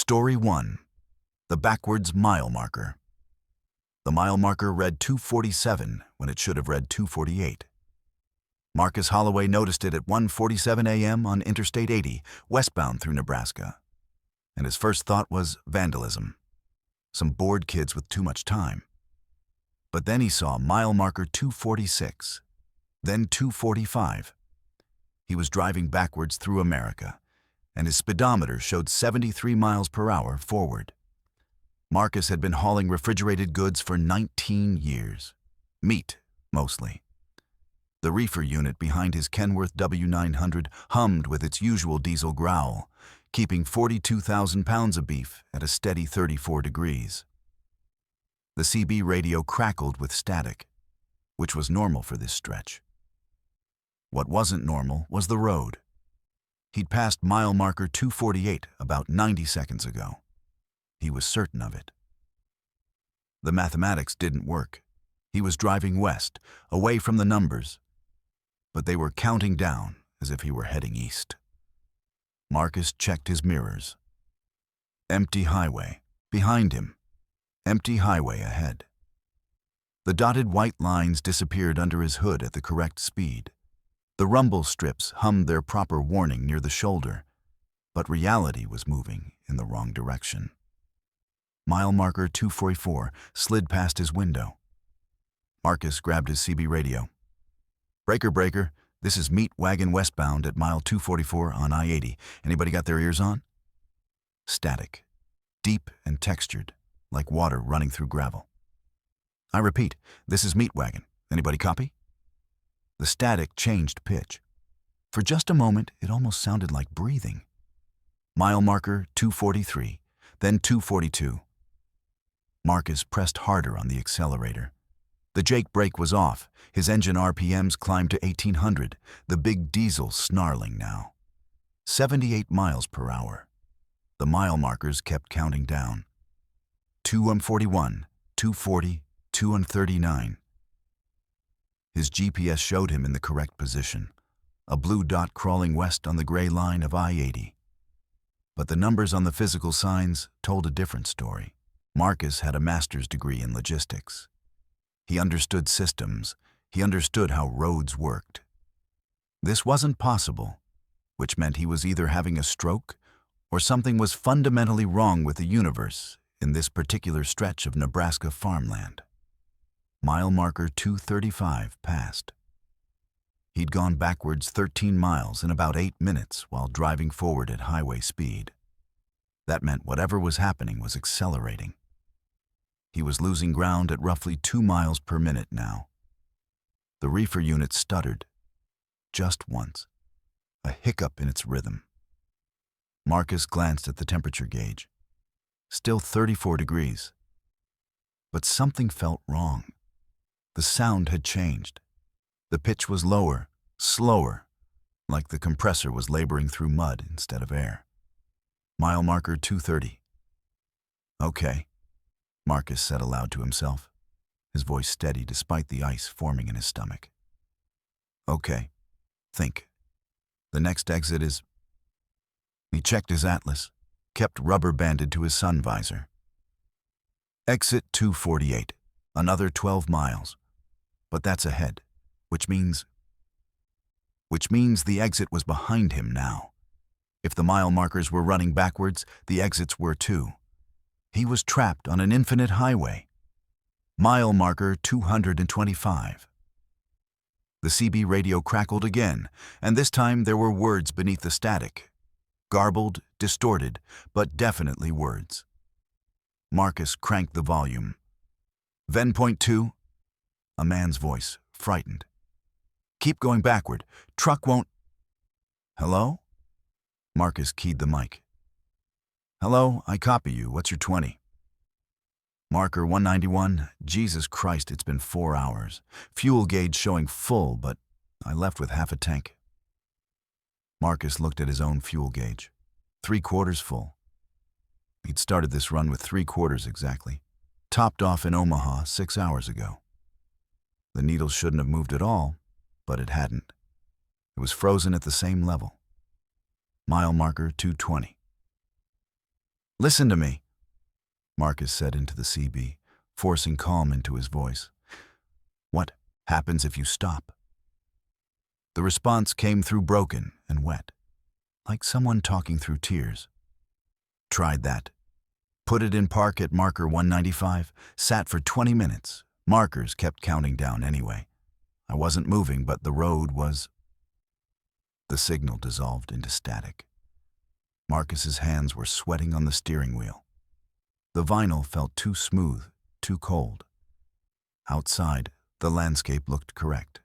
Story 1. The Backwards Mile Marker. The mile marker read 2:47 when it should have read 2:48. Marcus Holloway noticed it at 1:47 a.m. on Interstate 80, westbound through Nebraska. And his first thought was vandalism. Some bored kids with too much time. But then he saw mile marker 2:46, then 2:45. He was driving backwards through America, and his speedometer showed 73 miles per hour forward. Marcus had been hauling refrigerated goods for 19 years. Meat, mostly. The reefer unit behind his Kenworth W900 hummed with its usual diesel growl, keeping 42,000 pounds of beef at a steady 34 degrees. The CB radio crackled with static, which was normal for this stretch. What wasn't normal was the road. He'd passed mile marker 2:48 about 90 seconds ago. He was certain of it. The mathematics didn't work. He was driving west, away from the numbers, but they were counting down as if he were heading east. Marcus checked his mirrors. Empty highway behind him. Empty highway ahead. The dotted white lines disappeared under his hood at the correct speed. The rumble strips hummed their proper warning near the shoulder, but reality was moving in the wrong direction. Mile marker 2:44 slid past his window. Marcus grabbed his CB radio. "Breaker, breaker, this is Meat Wagon westbound at mile 2:44 on I-80. Anybody got their ears on?" Static, deep and textured, like water running through gravel. "I repeat, this is Meat Wagon. Anybody copy?" The static changed pitch. For just a moment, it almost sounded like breathing. Mile marker 2:43, then 2:42. Marcus pressed harder on the accelerator. The Jake brake was off. His engine RPMs climbed to 1,800, the big diesel snarling now. 78 miles per hour. The mile markers kept counting down. 2:41, 2:40, 2:39. His GPS showed him in the correct position, a blue dot crawling west on the gray line of I-80. But the numbers on the physical signs told a different story. Marcus had a master's degree in logistics. He understood systems. He understood how roads worked. This wasn't possible, which meant he was either having a stroke or something was fundamentally wrong with the universe in this particular stretch of Nebraska farmland. Mile marker 2:35 passed. He'd gone backwards 13 miles in about 8 minutes while driving forward at highway speed. That meant whatever was happening was accelerating. He was losing ground at roughly 2 miles per minute now. The reefer unit stuttered. Just once. A hiccup in its rhythm. Marcus glanced at the temperature gauge. Still 34 degrees. But something felt wrong. The sound had changed. The pitch was lower, slower, like the compressor was laboring through mud instead of air. Mile marker 2:30. "Okay," Marcus said aloud to himself, his voice steady despite the ice forming in his stomach. "Okay, think. The next exit is..." He checked his atlas, kept rubber banded to his sun visor. Exit 2:48, another 12 miles. But that's ahead, which means the exit was behind him now. If the mile markers were running backwards, the exits were too. He was trapped on an infinite highway. Mile marker 225. The CB radio crackled again, and this time there were words beneath the static. Garbled, distorted, but definitely words. Marcus cranked the volume. "Ven.2. A man's voice, frightened. "Keep going backward. Truck won't..." "Hello?" Marcus keyed the mic. "Hello, I copy you. What's your 20? Marker 191. Jesus Christ, it's been 4 hours. Fuel gauge showing full, but I left with half a tank." Marcus looked at his own fuel gauge. 3/4 full. He'd started this run with 3/4 exactly. Topped off in Omaha 6 hours ago. The needle shouldn't have moved at all, but it hadn't. It was frozen at the same level. Mile marker 220. Listen to me, Marcus said into the CB, forcing calm into his voice. What happens if you stop? The response came through broken and wet, like someone talking through tears. Tried that. Put it in park at marker 195, sat for 20 minutes. Markers kept counting down anyway. I wasn't moving, but the road was... The signal dissolved into static. Marcus's hands were sweating on the steering wheel. The vinyl felt too smooth, too cold. Outside, the landscape looked correct.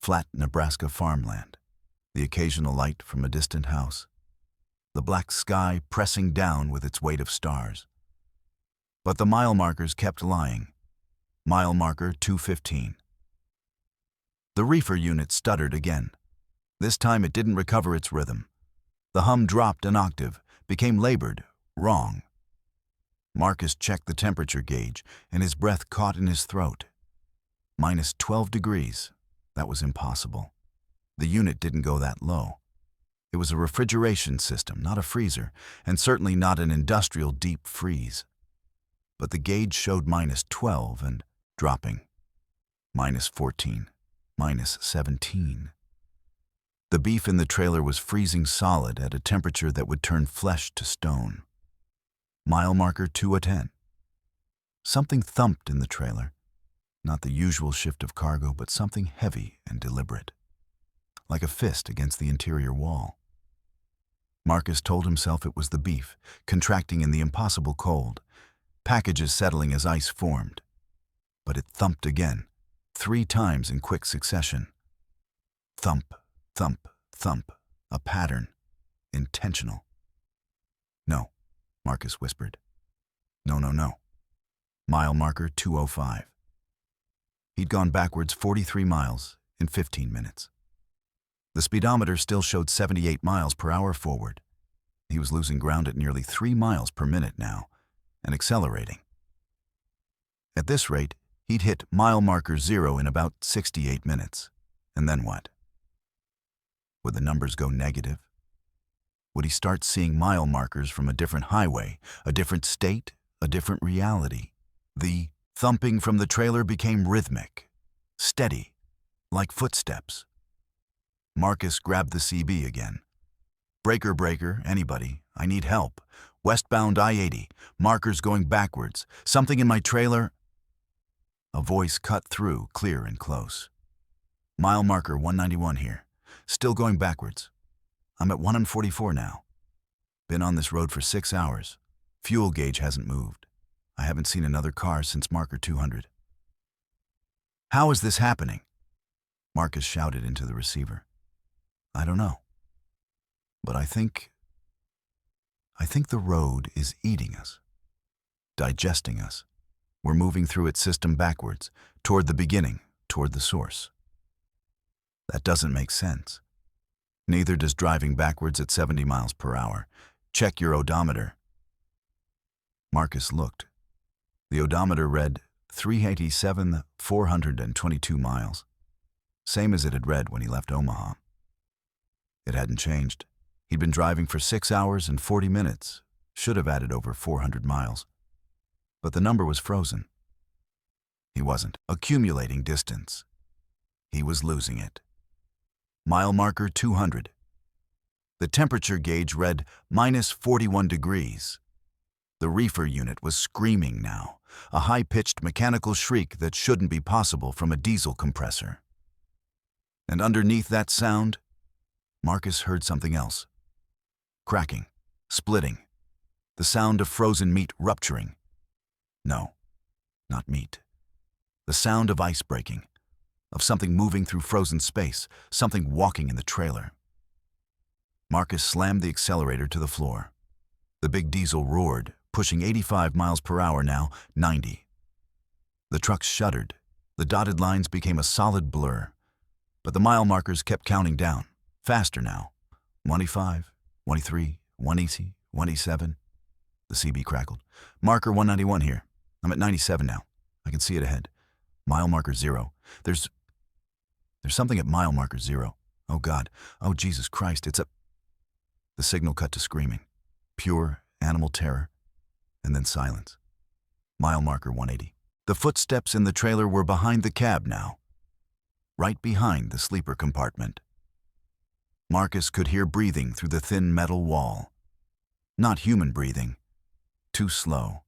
Flat Nebraska farmland, the occasional light from a distant house, the black sky pressing down with its weight of stars. But the mile markers kept lying. Mile marker 215. The reefer unit stuttered again. This time it didn't recover its rhythm. The hum dropped an octave, became labored, wrong. Marcus checked the temperature gauge, and his breath caught in his throat. Minus 12 degrees. That was impossible. The unit didn't go that low. It was a refrigeration system, not a freezer, and certainly not an industrial deep freeze. But the gauge showed minus 12 and dropping. Minus 14. Minus 17. The beef in the trailer was freezing solid at a temperature that would turn flesh to stone. Mile marker 210. Something thumped in the trailer. Not the usual shift of cargo, but something heavy and deliberate, like a fist against the interior wall. Marcus told himself it was the beef, contracting in the impossible cold, packages settling as ice formed. But it thumped again, 3 times in quick succession. Thump, thump, thump, a pattern, intentional. No, Marcus whispered. No, no, no. Mile marker 205. He'd gone backwards 43 miles in 15 minutes. The speedometer still showed 78 miles per hour forward. He was losing ground at nearly 3 miles per minute now, and accelerating. At this rate, he'd hit mile marker 0 in about 68 minutes. And then what? Would the numbers go negative? Would he start seeing mile markers from a different highway, a different state, a different reality? The thumping from the trailer became rhythmic, steady, like footsteps. Marcus grabbed the CB again. Breaker, breaker, anybody, I need help. Westbound I-80, markers going backwards, something in my trailer. A voice cut through, clear and close. Mile marker 191 here, still going backwards. I'm at 144 now. Been on this road for 6 hours. Fuel gauge hasn't moved. I haven't seen another car since marker 200. How is this happening? Marcus shouted into the receiver. I don't know. But I think the road is eating us, digesting us. We're moving through its system backwards, toward the beginning, toward the source. That doesn't make sense. Neither does driving backwards at 70 miles per hour. Check your odometer. Marcus looked. The odometer read 387,422 miles, same as it had read when he left Omaha. It hadn't changed. He'd been driving for 6 hours and 40 minutes, should have added over 400 miles. But the number was frozen. He wasn't accumulating distance. He was losing it. Mile marker 200. The temperature gauge read minus 41 degrees. The reefer unit was screaming now, a high-pitched mechanical shriek that shouldn't be possible from a diesel compressor. And underneath that sound, Marcus heard something else. Cracking, splitting, the sound of frozen meat rupturing. No, not meat. The sound of ice breaking, of something moving through frozen space, something walking in the trailer. Marcus slammed the accelerator to the floor. The big diesel roared, pushing 85 miles per hour now, 90. The truck shuddered. The dotted lines became a solid blur. But the mile markers kept counting down, faster now. 185, 183, 180, 187. The CB crackled. Marker 191 here. I'm at 97 now. I can see it ahead. Mile marker 0. There's something at mile marker 0. Oh God. Oh Jesus Christ, it's a... The signal cut to screaming. Pure animal terror, and then silence. Mile marker 180. The footsteps in the trailer were behind the cab now, right behind the sleeper compartment. Marcus could hear breathing through the thin metal wall. Not human breathing. Too slow,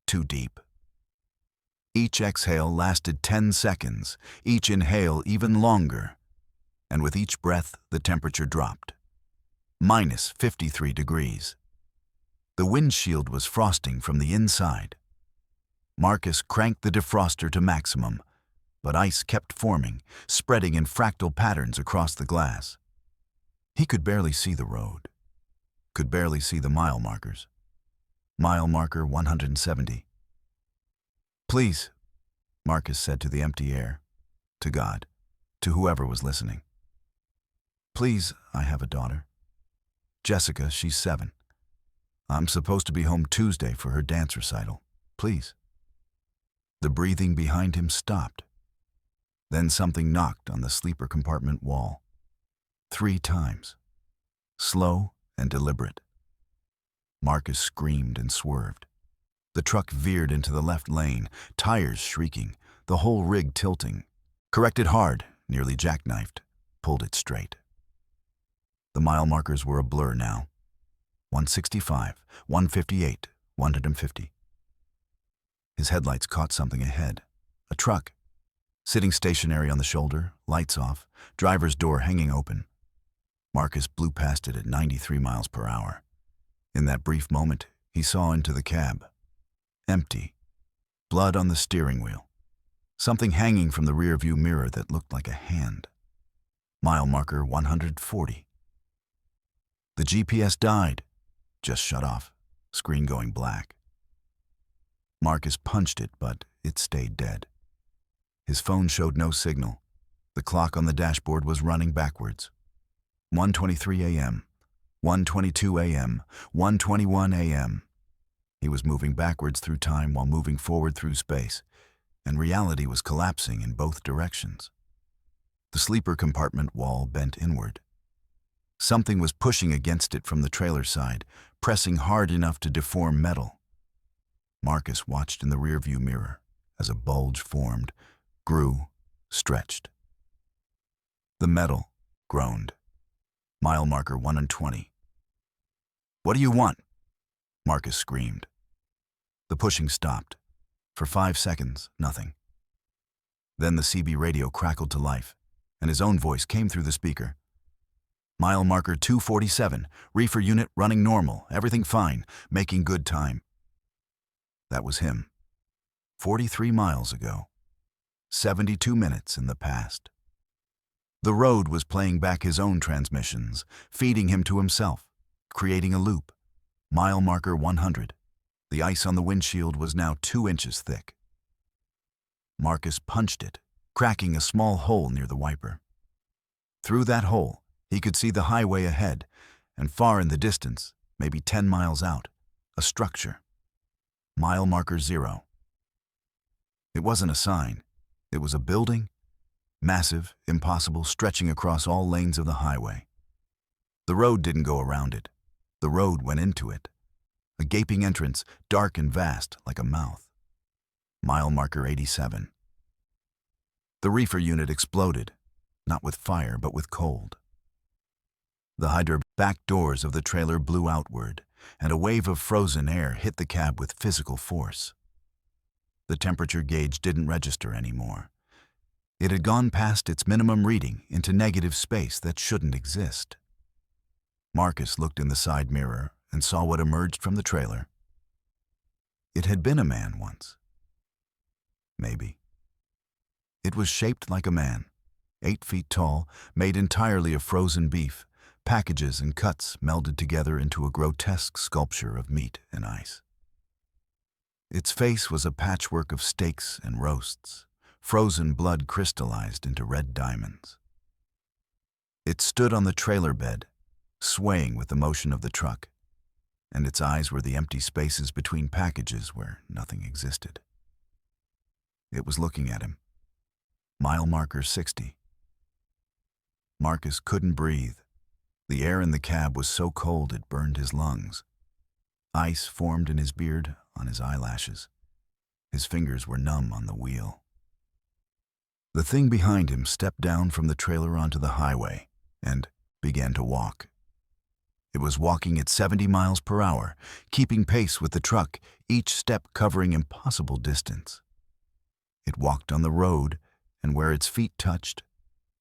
too deep. Each exhale lasted 10 seconds, each inhale even longer, and with each breath the temperature dropped. Minus 53 degrees. The windshield was frosting from the inside. Marcus cranked the defroster to maximum, but ice kept forming, spreading in fractal patterns across the glass. He could barely see the road, could barely see the mile markers. Mile marker 170. Please, Marcus said to the empty air, to God, to whoever was listening. Please, I have a daughter. Jessica, she's 7. I'm supposed to be home Tuesday for her dance recital. Please. The breathing behind him stopped. Then something knocked on the sleeper compartment wall. 3 times. Slow and deliberate. Marcus screamed and swerved. The truck veered into the left lane, tires shrieking, the whole rig tilting. Corrected hard, nearly jackknifed, pulled it straight. The mile markers were a blur now. 165, 158, 150. His headlights caught something ahead. A truck. Sitting stationary on the shoulder, lights off, driver's door hanging open. Marcus blew past it at 93 miles per hour. In that brief moment, he saw into the cab. Empty. Blood on the steering wheel. Something hanging from the rearview mirror that looked like a hand. Mile marker 140. The GPS died. Just shut off. Screen going black. Marcus punched it, but it stayed dead. His phone showed no signal. The clock on the dashboard was running backwards. 1:23 a.m., 1:22 a.m., 1:21 a.m. He was moving backwards through time while moving forward through space, and reality was collapsing in both directions. The sleeper compartment wall bent inward. Something was pushing against it from the trailer side, pressing hard enough to deform metal. Marcus watched in the rearview mirror as a bulge formed, grew, stretched. The metal groaned. Mile marker 120. What do you want? Marcus screamed. The pushing stopped. For 5 seconds, nothing. Then the CB radio crackled to life, and his own voice came through the speaker. Mile marker 247, reefer unit running normal, everything fine, making good time. That was him. 43 miles ago. 72 minutes in the past. The road was playing back his own transmissions, feeding him to himself, creating a loop. Mile marker 100. The ice on the windshield was now 2 inches thick. Marcus punched it, cracking a small hole near the wiper. Through that hole, he could see the highway ahead, and far in the distance, maybe 10 miles out, a structure. Mile marker 0. It wasn't a sign. It was a building, massive, impossible, stretching across all lanes of the highway. The road didn't go around it. The road went into it. A gaping entrance, dark and vast, like a mouth. Mile marker 87. The reefer unit exploded, not with fire, but with cold. The back doors of the trailer blew outward, and a wave of frozen air hit the cab with physical force. The temperature gauge didn't register anymore. It had gone past its minimum reading into negative space that shouldn't exist. Marcus looked in the side mirror and saw what emerged from the trailer. It had been a man once. Maybe. It was shaped like a man, 8 feet tall, made entirely of frozen beef, packages and cuts melded together into a grotesque sculpture of meat and ice. Its face was a patchwork of steaks and roasts, frozen blood crystallized into red diamonds. It stood on the trailer bed, swaying with the motion of the truck, and its eyes were the empty spaces between packages where nothing existed. It was looking at him. Mile marker 60. Marcus couldn't breathe. The air in the cab was so cold it burned his lungs. Ice formed in his beard, on his eyelashes. His fingers were numb on the wheel. The thing behind him stepped down from the trailer onto the highway and began to walk. It was walking at 70 miles per hour, keeping pace with the truck, each step covering impossible distance. It walked on the road, and where its feet touched,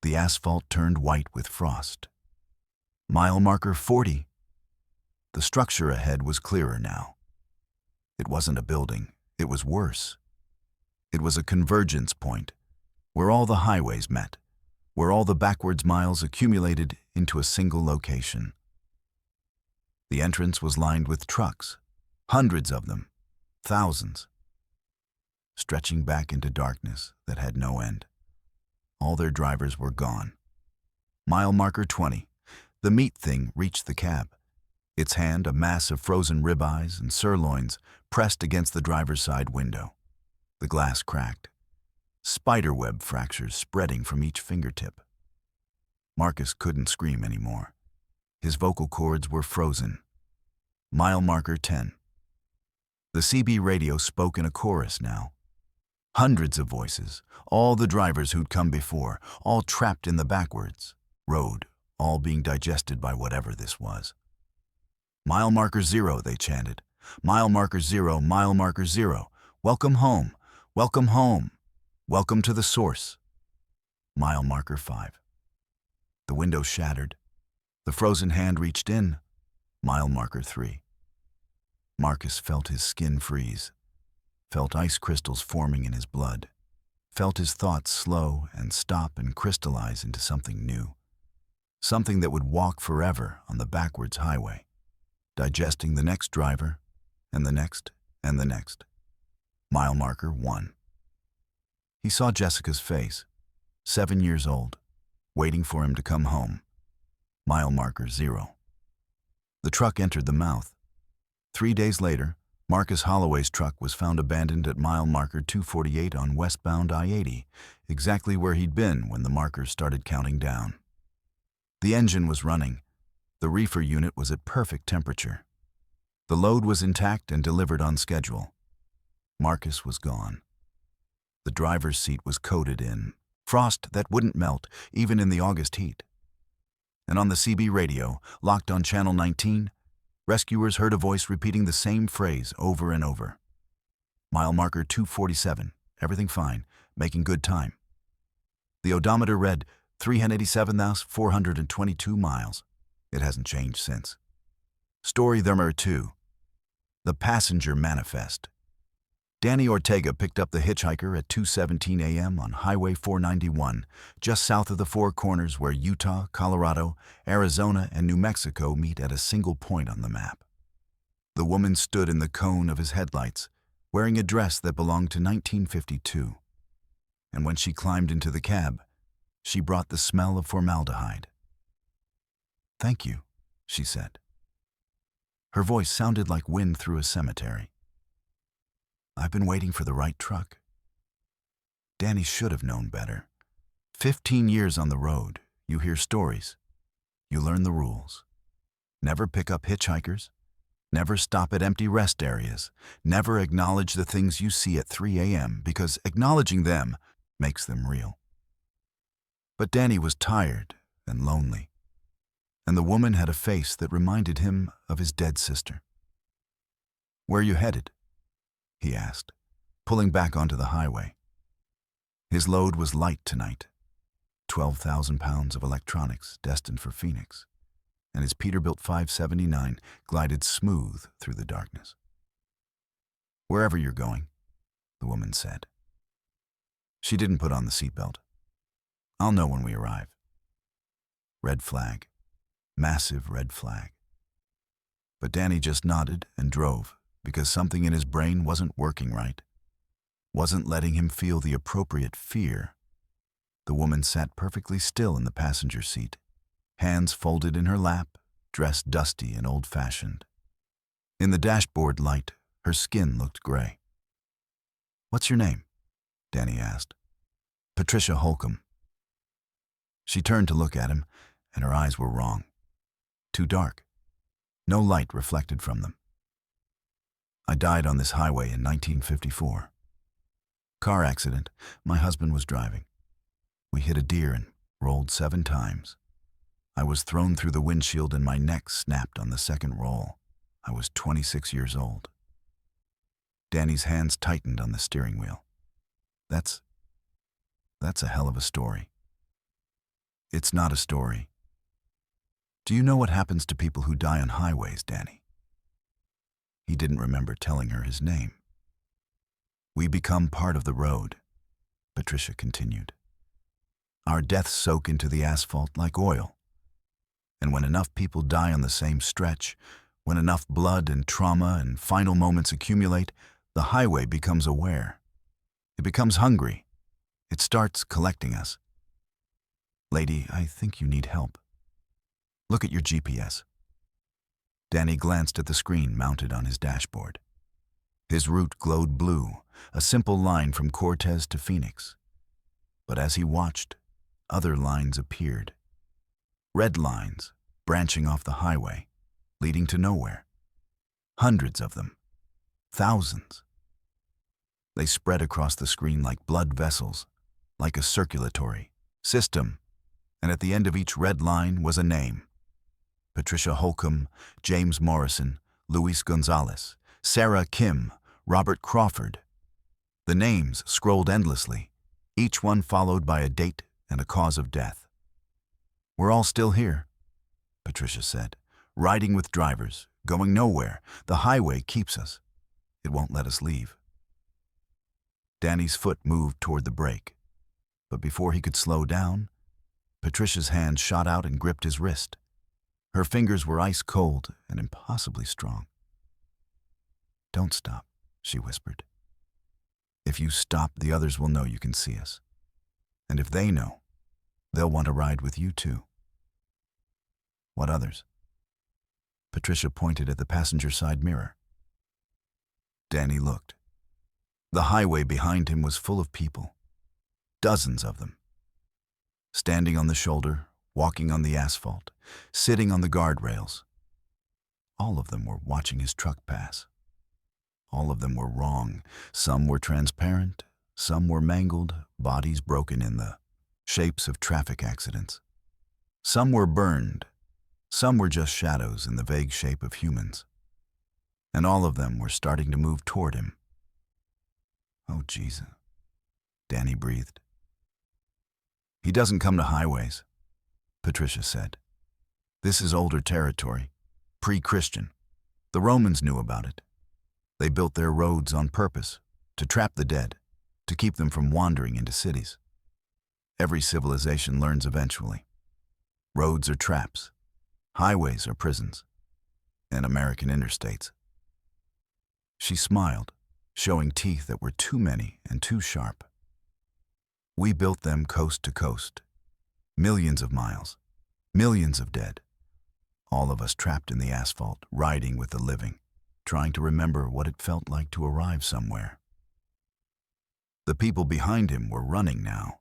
the asphalt turned white with frost. Mile marker 40. The structure ahead was clearer now. It wasn't a building, it was worse. It was a convergence point, where all the highways met, where all the backwards miles accumulated into a single location. The entrance was lined with trucks, hundreds of them, thousands, stretching back into darkness that had no end. All their drivers were gone. Mile marker 20. The meat thing reached the cab. Its hand, a mass of frozen ribeyes and sirloins, pressed against the driver's side window. The glass cracked. Spiderweb fractures spreading from each fingertip. Marcus couldn't scream anymore. His vocal cords were frozen. Mile marker 10. The CB radio spoke in a chorus now. Hundreds of voices, all the drivers who'd come before, all trapped in the backwards road, all being digested by whatever this was. Mile marker 0, they chanted. Mile marker 0, mile marker 0. Welcome home, welcome home, welcome to the source. Mile marker 5. The window shattered. The frozen hand reached in. Mile marker 3. Marcus felt his skin freeze, felt ice crystals forming in his blood, felt his thoughts slow and stop and crystallize into something new, something that would walk forever on the backwards highway, digesting the next driver and the next and the next. Mile marker 1. He saw Jessica's face, 7 years old, waiting for him to come home. Mile marker 0. The truck entered the mouth. 3 days later, Marcus Holloway's truck was found abandoned at mile marker 248 on westbound I-80, exactly where he'd been when the markers started counting down. The engine was running. The reefer unit was at perfect temperature. The load was intact and delivered on schedule. Marcus was gone. The driver's seat was coated in frost that wouldn't melt even in the August heat. And on the CB radio, locked on channel 19, rescuers heard a voice repeating the same phrase over and over. Mile marker 247, everything fine, making good time. The odometer read 387,422 miles. It hasn't changed since. Story number 2. The Passenger Manifest. Danny Ortega picked up the hitchhiker at 2:17 a.m. on Highway 491, just south of the Four Corners where Utah, Colorado, Arizona, and New Mexico meet at a single point on the map. The woman stood in the cone of his headlights, wearing a dress that belonged to 1952. And when she climbed into the cab, she brought the smell of formaldehyde. "Thank you," she said. Her voice sounded like wind through a cemetery. "I've been waiting for the right truck." Danny should have known better. 15 years on the road, you hear stories. You learn the rules. Never pick up hitchhikers. Never stop at empty rest areas. Never acknowledge the things you see at 3 a.m. because acknowledging them makes them real. But Danny was tired and lonely, and the woman had a face that reminded him of his dead sister. "Where are you headed?" he asked, pulling back onto the highway. His load was light tonight, 12,000 pounds of electronics destined for Phoenix, and his Peterbilt 579 glided smooth through the darkness. "Wherever you're going," the woman said. She didn't put on the seatbelt. "I'll know when we arrive." Red flag. Massive red flag. But Danny just nodded and drove, because something in his brain wasn't working right, wasn't letting him feel the appropriate fear. The woman sat perfectly still in the passenger seat, hands folded in her lap, dressed dusty and old-fashioned. In the dashboard light, her skin looked gray. "What's your name?" Danny asked. "Patricia Holcomb." She turned to look at him, and her eyes were wrong. Too dark. No light reflected from them. I died on this highway in 1954. Car accident. My husband was driving. We hit a deer and rolled 7 times. I was thrown through the windshield and my neck snapped on the second roll. I was 26 years old. Danny's hands tightened on the steering wheel. That's a hell of a story. It's not a story. Do you know what happens to people who die on highways, Danny? He didn't remember telling her his name. We become part of the road, Patricia continued. Our deaths soak into the asphalt like oil. And when enough people die on the same stretch, when enough blood and trauma and final moments accumulate, the highway becomes aware. It becomes hungry. It starts collecting us. Lady, I think you need help. Look at your GPS. Danny glanced at the screen mounted on his dashboard. His route glowed blue, a simple line from Cortez to Phoenix. But as he watched, other lines appeared. Red lines, branching off the highway, leading to nowhere. Hundreds of them. Thousands. They spread across the screen like blood vessels, like a circulatory system, and at the end of each red line was a name. Patricia Holcomb, James Morrison, Luis Gonzalez, Sarah Kim, Robert Crawford. The names scrolled endlessly, each one followed by a date and a cause of death. We're all still here, Patricia said, riding with drivers, going nowhere. The highway keeps us. It won't let us leave. Danny's foot moved toward the brake, but before he could slow down, Patricia's hand shot out and gripped his wrist. Her fingers were ice cold and impossibly strong. Don't stop, she whispered. If you stop, the others will know you can see us. And if they know, they'll want to ride with you too. What others? Patricia pointed at the passenger side mirror. Danny looked. The highway behind him was full of people. Dozens of them. Standing on the shoulder, walking on the asphalt, sitting on the guardrails. All of them were watching his truck pass. All of them were wrong. Some were transparent, some were mangled, bodies broken in the shapes of traffic accidents. Some were burned, some were just shadows in the vague shape of humans. And all of them were starting to move toward him. Oh, Jesus, Danny breathed. He doesn't come to highways, Patricia said. This is older territory, pre-Christian. The Romans knew about it. They built their roads on purpose, to trap the dead, to keep them from wandering into cities. Every civilization learns eventually. Roads are traps, highways are prisons, and American interstates. She smiled, showing teeth that were too many and too sharp. We built them coast to coast. Millions of miles, millions of dead. All of us trapped in the asphalt, riding with the living, trying to remember what it felt like to arrive somewhere. The people behind him were running now.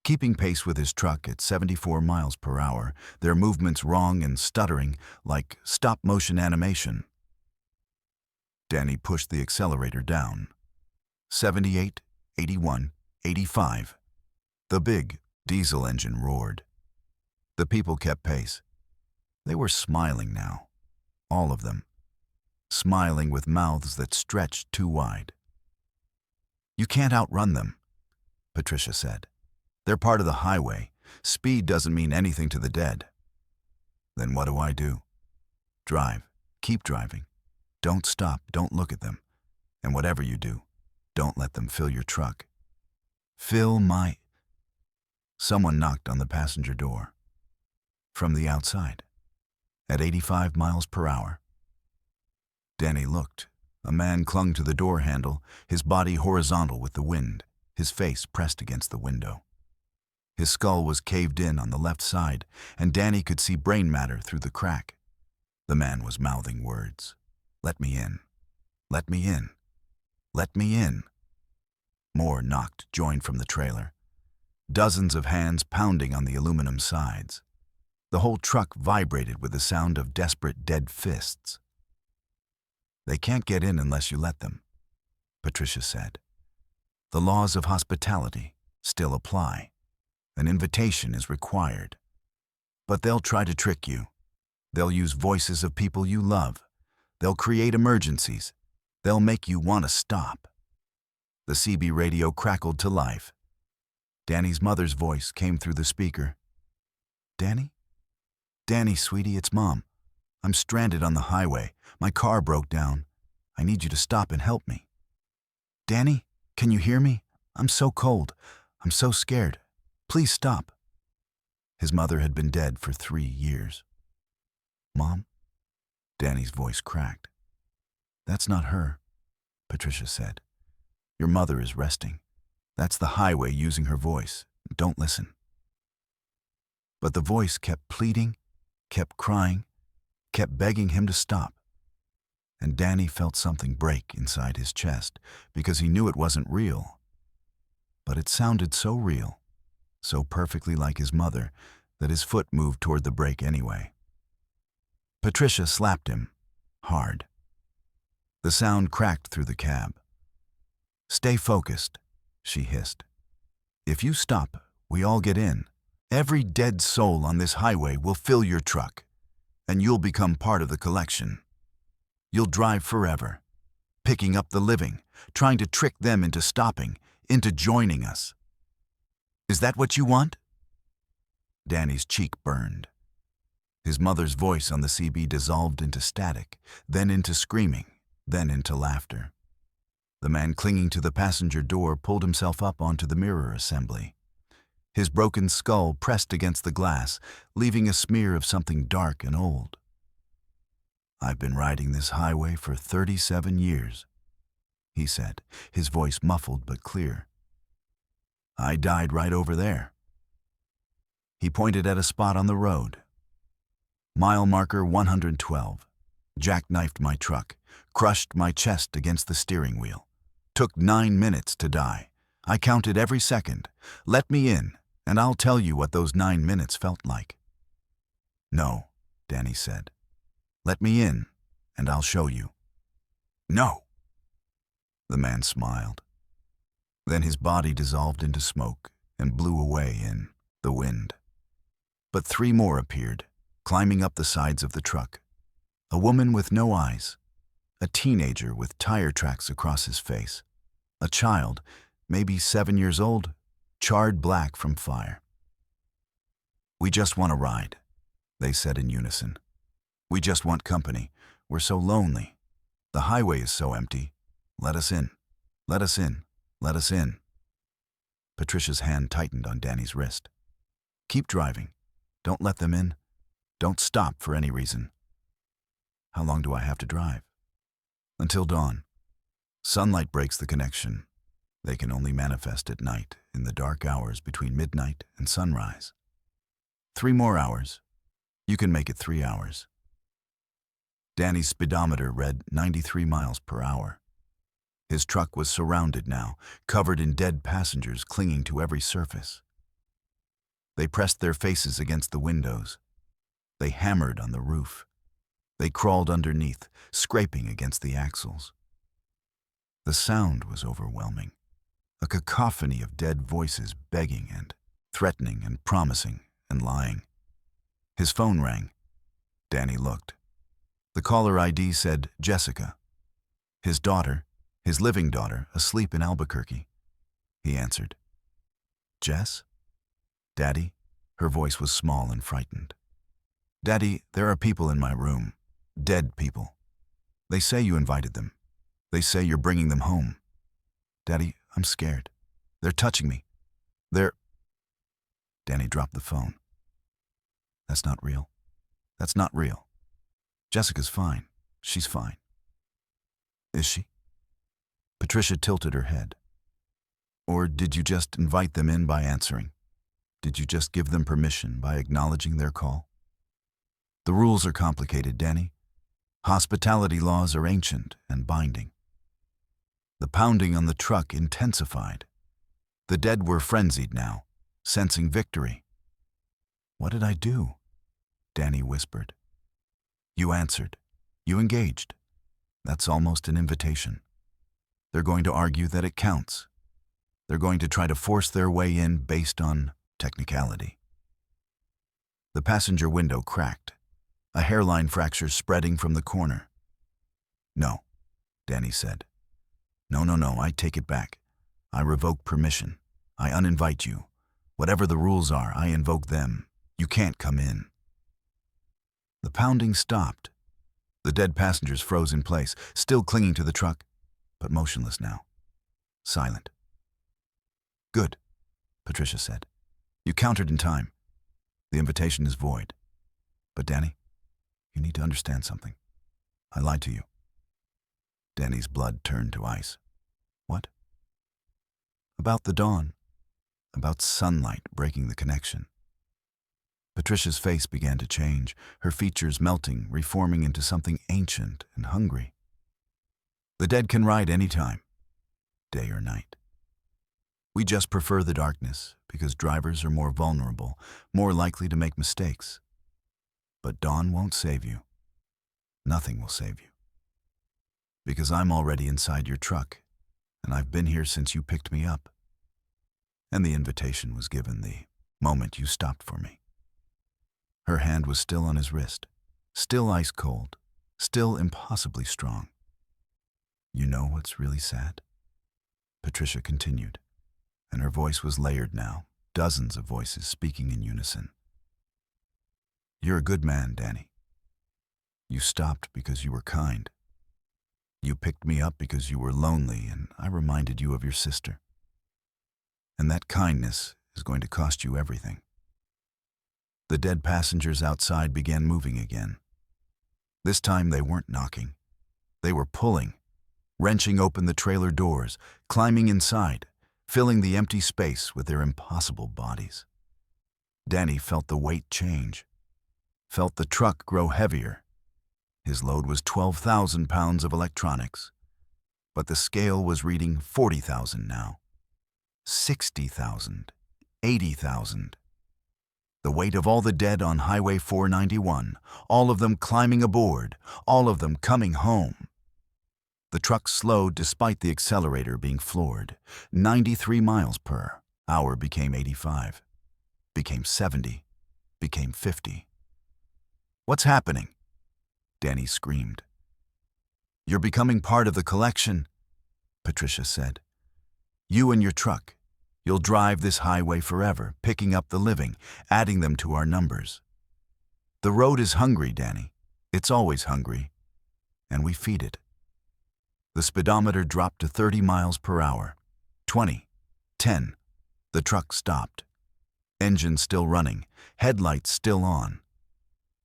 Keeping pace with his truck at 74 miles per hour, their movements wrong and stuttering like stop-motion animation. Danny pushed the accelerator down. 78, 81, 85. The big diesel engine roared. The people kept pace. They were smiling now, all of them, smiling with mouths that stretched too wide. You can't outrun them, Patricia said. They're part of the highway. Speed doesn't mean anything to the dead. Then what do? Drive. Keep driving. Don't stop. Don't look at them. And whatever you do, don't let them fill your truck. Fill my... Someone knocked on the passenger door. From the outside. At 85 miles per hour. Danny looked. A man clung to the door handle, his body horizontal with the wind, his face pressed against the window. His skull was caved in on the left side, and Danny could see brain matter through the crack. The man was mouthing words. Let me in. Let me in. Let me in. More knocked, joined from the trailer. Dozens of hands pounding on the aluminum sides. The whole truck vibrated with the sound of desperate dead fists. They can't get in unless you let them, Patricia said. The laws of hospitality still apply. An invitation is required. But they'll try to trick you. They'll use voices of people you love. They'll create emergencies. They'll make you want to stop. The CB radio crackled to life. Danny's mother's voice came through the speaker. Danny? Danny, sweetie, it's Mom. I'm stranded on the highway. My car broke down. I need you to stop and help me. Danny, can you hear me? I'm so cold. I'm so scared. Please stop. His mother had been dead for 3 years. Mom? Danny's voice cracked. That's not her, Patricia said. Your mother is resting. That's the highway using her voice. Don't listen. But the voice kept pleading, kept crying, kept begging him to stop. And Danny felt something break inside his chest because he knew it wasn't real. But it sounded so real, so perfectly like his mother, that his foot moved toward the brake anyway. Patricia slapped him, hard. The sound cracked through the cab. Stay focused, she hissed. If you stop, we all get in. Every dead soul on this highway will fill your truck, and you'll become part of the collection. You'll drive forever, picking up the living, trying to trick them into stopping, into joining us. Is that what you want? Danny's cheek burned. His mother's voice on the CB dissolved into static, then into screaming, then into laughter. The man clinging to the passenger door pulled himself up onto the mirror assembly. His broken skull pressed against the glass, leaving a smear of something dark and old. I've been riding this highway for 37 years, he said, his voice muffled but clear. I died right over there. He pointed at a spot on the road. Mile marker 112. Jackknifed my truck, crushed my chest against the steering wheel. Took 9 minutes to die. I counted every second. Let me in, and I'll tell you what those 9 minutes felt like. No, Danny said. Let me in, and I'll show you. No. The man smiled. Then his body dissolved into smoke and blew away in the wind. But 3 more appeared, climbing up the sides of the truck. A woman with no eyes, a teenager with tire tracks across his face, a child, maybe 7 years old, charred black from fire. We just want to ride, they said in unison. We just want company. We're so lonely. The highway is so empty. Let us in. Let us in. Let us in. Patricia's hand tightened on Danny's wrist. Keep driving. Don't let them in. Don't stop for any reason. How long do I have to drive? Until dawn. Sunlight breaks the connection. They can only manifest at night, in the dark hours between midnight and sunrise. 3 more hours. You can make it 3 hours. Danny's speedometer read 93 miles per hour. His truck was surrounded now, covered in dead passengers clinging to every surface. They pressed their faces against the windows. They hammered on the roof. They crawled underneath, scraping against the axles. The sound was overwhelming, a cacophony of dead voices begging and threatening and promising and lying. His phone rang. Danny looked. The caller ID said Jessica. His daughter, his living daughter, asleep in Albuquerque. He answered. Jess? Daddy? Her voice was small and frightened. Daddy, there are people in my room. Dead people. They say you invited them. They say you're bringing them home. Daddy, I'm scared. They're touching me. Danny dropped the phone. That's not real. That's not real. Jessica's fine. She's fine. Is she? Patricia tilted her head. Or did you just invite them in by answering? Did you just give them permission by acknowledging their call? The rules are complicated, Danny. Hospitality laws are ancient and binding. The pounding on the truck intensified. The dead were frenzied now, sensing victory. What did I do? Danny whispered. You answered. You engaged. That's almost an invitation. They're going to argue that it counts. They're going to try to force their way in based on technicality. The passenger window cracked, a hairline fracture spreading from the corner. "No," Danny said. No, I take it back. I revoke permission. I uninvite you. Whatever the rules are, I invoke them. You can't come in." The pounding stopped. The dead passengers froze in place, still clinging to the truck, but motionless now. Silent. "Good," Patricia said. "You countered in time. The invitation is void. But Danny, you need to understand something. I lied to you." Danny's blood turned to ice. "What?" "About the dawn. About sunlight breaking the connection." Patricia's face began to change, her features melting, reforming into something ancient and hungry. "The dead can ride any time, day or night. We just prefer the darkness because drivers are more vulnerable, more likely to make mistakes. But dawn won't save you. Nothing will save you. Because I'm already inside your truck, and I've been here since you picked me up. And the invitation was given the moment you stopped for me." Her hand was still on his wrist, still ice cold, still impossibly strong. "You know what's really sad?" Patricia continued, and her voice was layered now, dozens of voices speaking in unison. "You're a good man, Danny. You stopped because you were kind. You picked me up because you were lonely, and I reminded you of your sister. And that kindness is going to cost you everything." The dead passengers outside began moving again. This time they weren't knocking. They were pulling, wrenching open the trailer doors, climbing inside, filling the empty space with their impossible bodies. Danny felt the weight change, felt the truck grow heavier. His load was 12,000 pounds of electronics, but the scale was reading 40,000 now. 60,000, 80,000. The weight of all the dead on Highway 491, all of them climbing aboard, all of them coming home. The truck slowed despite the accelerator being floored. 93 miles per hour became 85, became 70, became 50. "What's happening?" Danny screamed. "You're becoming part of the collection," Patricia said. "You and your truck. You'll drive this highway forever, picking up the living, adding them to our numbers. The road is hungry, Danny. It's always hungry. And we feed it." The speedometer dropped to 30 miles per hour. 20, 10. The truck stopped. Engine still running, headlights still on.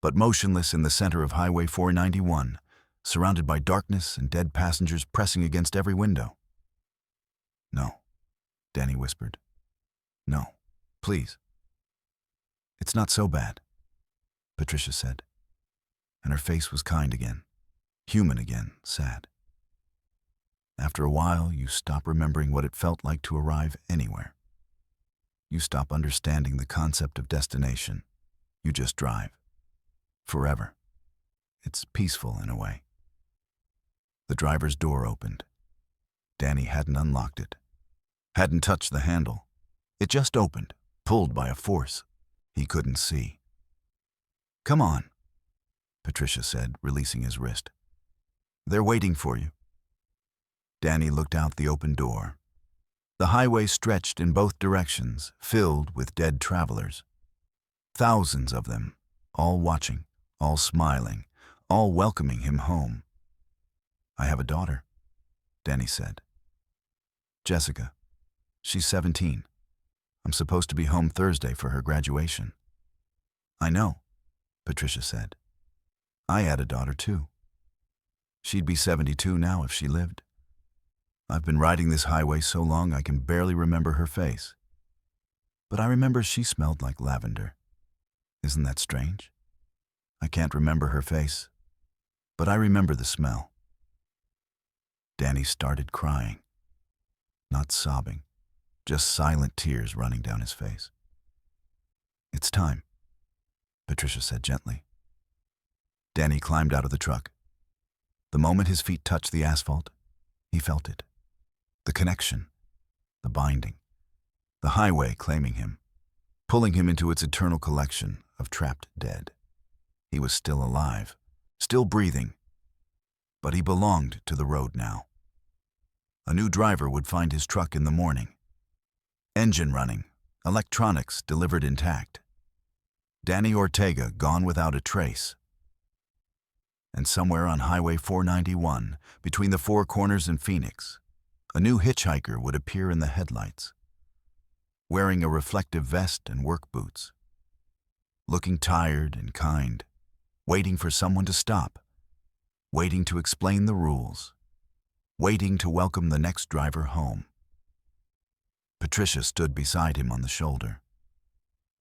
But motionless in the center of Highway 491, surrounded by darkness and dead passengers pressing against every window. "No," Danny whispered. "No, please." "It's not so bad," Patricia said, and her face was kind again, human again, sad. After a while, you stop remembering what it felt like to arrive anywhere. You stop understanding the concept of destination. You just drive. Forever. It's peaceful in a way. The driver's door opened. Danny hadn't unlocked it, hadn't touched the handle. It just opened, pulled by a force he couldn't see. "Come on," Patricia said, releasing his wrist. "They're waiting for you." Danny looked out the open door. The highway stretched in both directions, filled with dead travelers. Thousands of them, all watching, all smiling, all welcoming him home. "I have a daughter," Danny said. "Jessica. She's 17. I'm supposed to be home Thursday for her graduation." "I know," Patricia said. "I had a daughter too. She'd be 72 now if she lived. I've been riding this highway so long I can barely remember her face. But I remember she smelled like lavender. Isn't that strange? I can't remember her face, but I remember the smell." Danny started crying. Not sobbing, just silent tears running down his face. "It's time," Patricia said gently. Danny climbed out of the truck. The moment his feet touched the asphalt, he felt it. The connection, the binding, the highway claiming him, pulling him into its eternal collection of trapped dead. He was still alive, still breathing, but he belonged to the road now. A new driver would find his truck in the morning. Engine running, electronics delivered intact. Danny Ortega gone without a trace. And somewhere on Highway 491, between the Four Corners and Phoenix, a new hitchhiker would appear in the headlights, wearing a reflective vest and work boots, looking tired and kind, waiting for someone to stop, waiting to explain the rules, waiting to welcome the next driver home. Patricia stood beside him on the shoulder.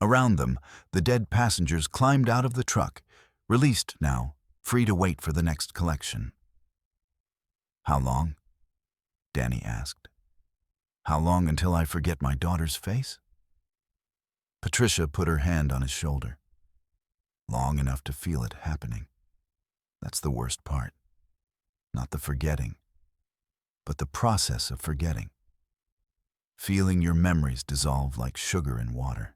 Around them, the dead passengers climbed out of the truck, released now, free to wait for the next collection. "How long?" Danny asked. "How long until I forget my daughter's face?" Patricia put her hand on his shoulder. "Long enough to feel it happening. That's the worst part. Not the forgetting, but the process of forgetting. Feeling your memories dissolve like sugar in water.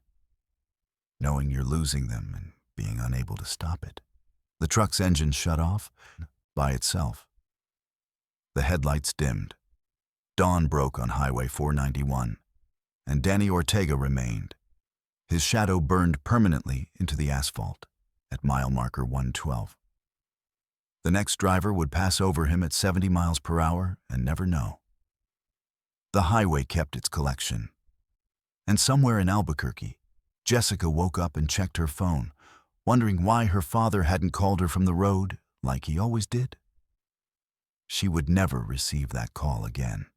Knowing you're losing them and being unable to stop it." The truck's engine shut off by itself. The headlights dimmed. Dawn broke on Highway 491, and Danny Ortega remained. His shadow burned permanently into the asphalt at mile marker 112. The next driver would pass over him at 70 miles per hour and never know. The highway kept its collection. And somewhere in Albuquerque, Jessica woke up and checked her phone, wondering why her father hadn't called her from the road like he always did. She would never receive that call again.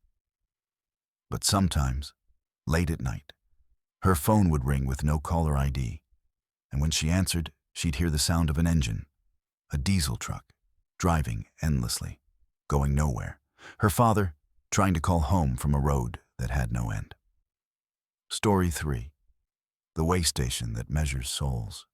But sometimes, late at night, her phone would ring with no caller ID, and when she answered, she'd hear the sound of an engine, a diesel truck, driving endlessly, going nowhere. Her father trying to call home from a road that had no end. Story 3. The way station that measures souls.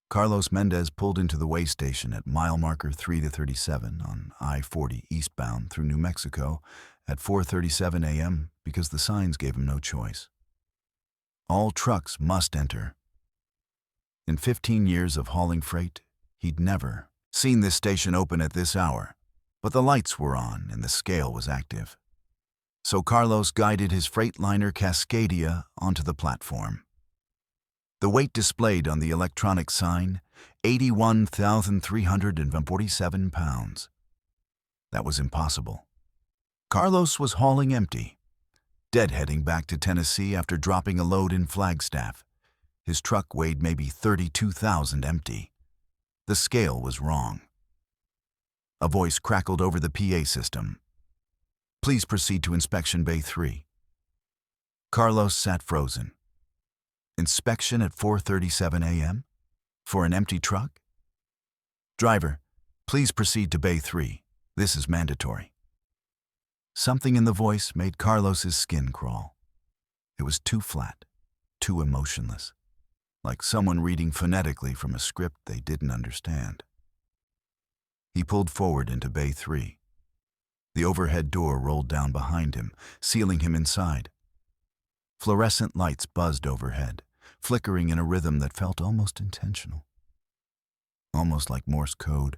Carlos Mendez pulled into the way station at mile marker 3-37 on I-40 eastbound through New Mexico at 4:37 a.m. because the signs gave him no choice. All trucks must enter. In 15 years of hauling freight, he'd never seen this station open at this hour, but the lights were on and the scale was active. So Carlos guided his Freightliner Cascadia onto the platform. The weight displayed on the electronic sign, 81,347 pounds. That was impossible. Carlos was hauling empty, deadheading back to Tennessee after dropping a load in Flagstaff. His truck weighed maybe 32,000 empty. The scale was wrong. A voice crackled over the PA system. "Please proceed to inspection bay 3. Carlos sat frozen. Inspection at 4:37 a.m.? For an empty truck? "Driver, please proceed to bay 3. This is mandatory." Something in the voice made Carlos's skin crawl. It was too flat, too emotionless, like someone reading phonetically from a script they didn't understand. He pulled forward into bay 3. The overhead door rolled down behind him, sealing him inside. Fluorescent lights buzzed overhead, flickering in a rhythm that felt almost intentional. Almost like Morse code.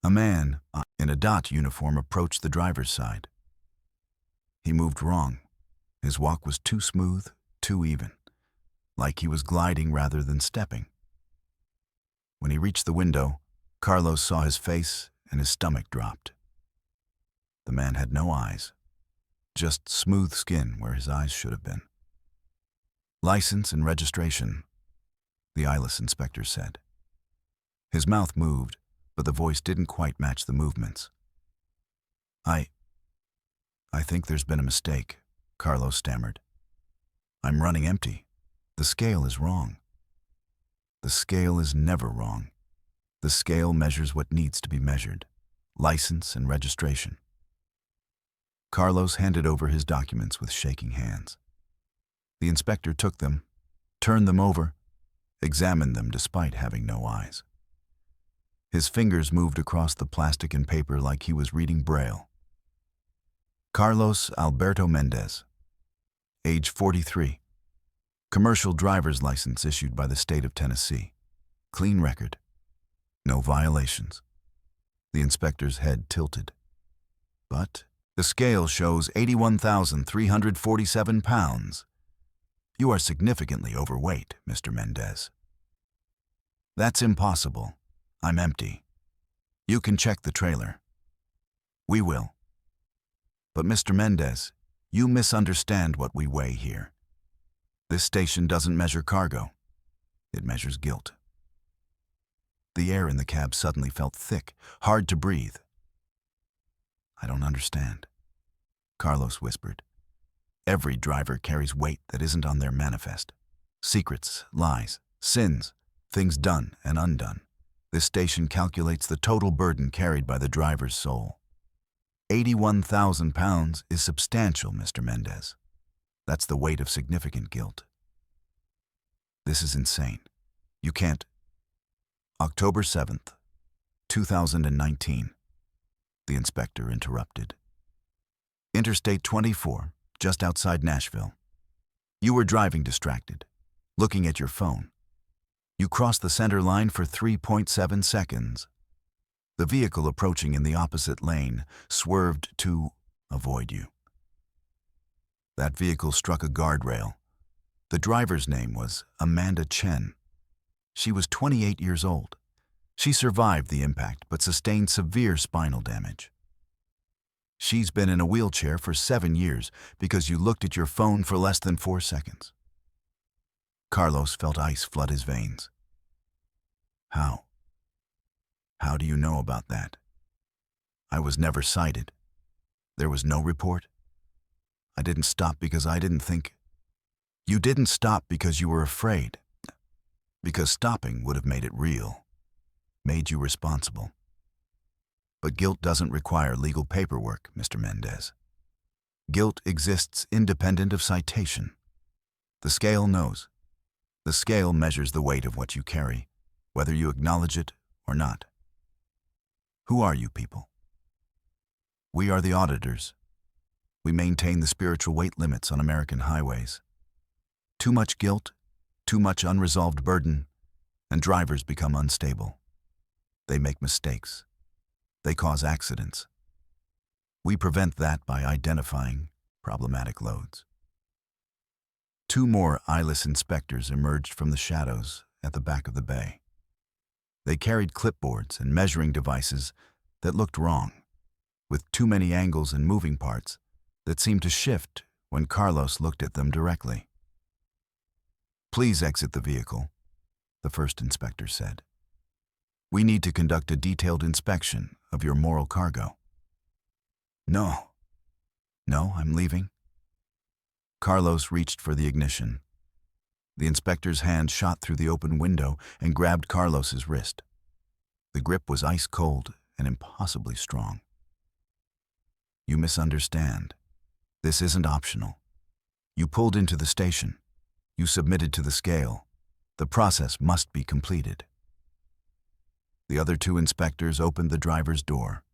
A man in a dot uniform approached the driver's side. He moved wrong. His walk was too smooth, too even, like he was gliding rather than stepping. When he reached the window, Carlos saw his face and his stomach dropped. The man had no eyes, just smooth skin where his eyes should have been. "License and registration," the eyeless inspector said. His mouth moved, but the voice didn't quite match the movements. I think there's been a mistake," Carlos stammered. "I'm running empty. The scale is wrong." "The scale is never wrong. The scale measures what needs to be measured. License and registration." Carlos handed over his documents with shaking hands. The inspector took them, turned them over, examined them despite having no eyes. His fingers moved across the plastic and paper like he was reading Braille. Carlos Alberto Mendez, age 43. Commercial driver's license issued by the state of Tennessee. Clean record. No violations. The inspector's head tilted. But the scale shows 81,347 pounds. You are significantly overweight, Mr. Mendez. That's impossible. I'm empty. You can check the trailer. We will. But Mr. Mendez, you misunderstand what we weigh here. This station doesn't measure cargo. It measures guilt. The air in the cab suddenly felt thick, hard to breathe. I don't understand, Carlos whispered. Every driver carries weight that isn't on their manifest. Secrets, lies, sins, things done and undone. This station calculates the total burden carried by the driver's soul. 81,000 pounds is substantial, Mr. Mendez. That's the weight of significant guilt. This is insane. You can't. October 7th, 2019. The inspector interrupted. Interstate 24, just outside Nashville. You were driving distracted, looking at your phone. You crossed the center line for 3.7 seconds. The vehicle approaching in the opposite lane swerved to avoid you. That vehicle struck a guardrail. The driver's name was Amanda Chen. She was 28 years old. She survived the impact but sustained severe spinal damage. She's been in a wheelchair for 7 years because you looked at your phone for less than 4 seconds. Carlos felt ice flood his veins. How? How do you know about that? I was never cited. There was no report. I didn't stop because I didn't think. You didn't stop because you were afraid. Because stopping would have made it real, made you responsible. But guilt doesn't require legal paperwork, Mr. Mendez. Guilt exists independent of citation. The scale knows. The scale measures the weight of what you carry, whether you acknowledge it or not. Who are you people? We are the auditors. We maintain the spiritual weight limits on American highways. Too much guilt, too much unresolved burden, and drivers become unstable. They make mistakes. They cause accidents. We prevent that by identifying problematic loads. 2 more eyeless inspectors emerged from the shadows at the back of the bay. They carried clipboards and measuring devices that looked wrong, with too many angles and moving parts that seemed to shift when Carlos looked at them directly. Please exit the vehicle, the first inspector said. We need to conduct a detailed inspection of your moral cargo. No, I'm leaving. Carlos reached for the ignition. The inspector's hand shot through the open window and grabbed Carlos's wrist. The grip was ice cold and impossibly strong. You misunderstand. This isn't optional. You pulled into the station. You submitted to the scale. The process must be completed. The other 2 inspectors opened the driver's door.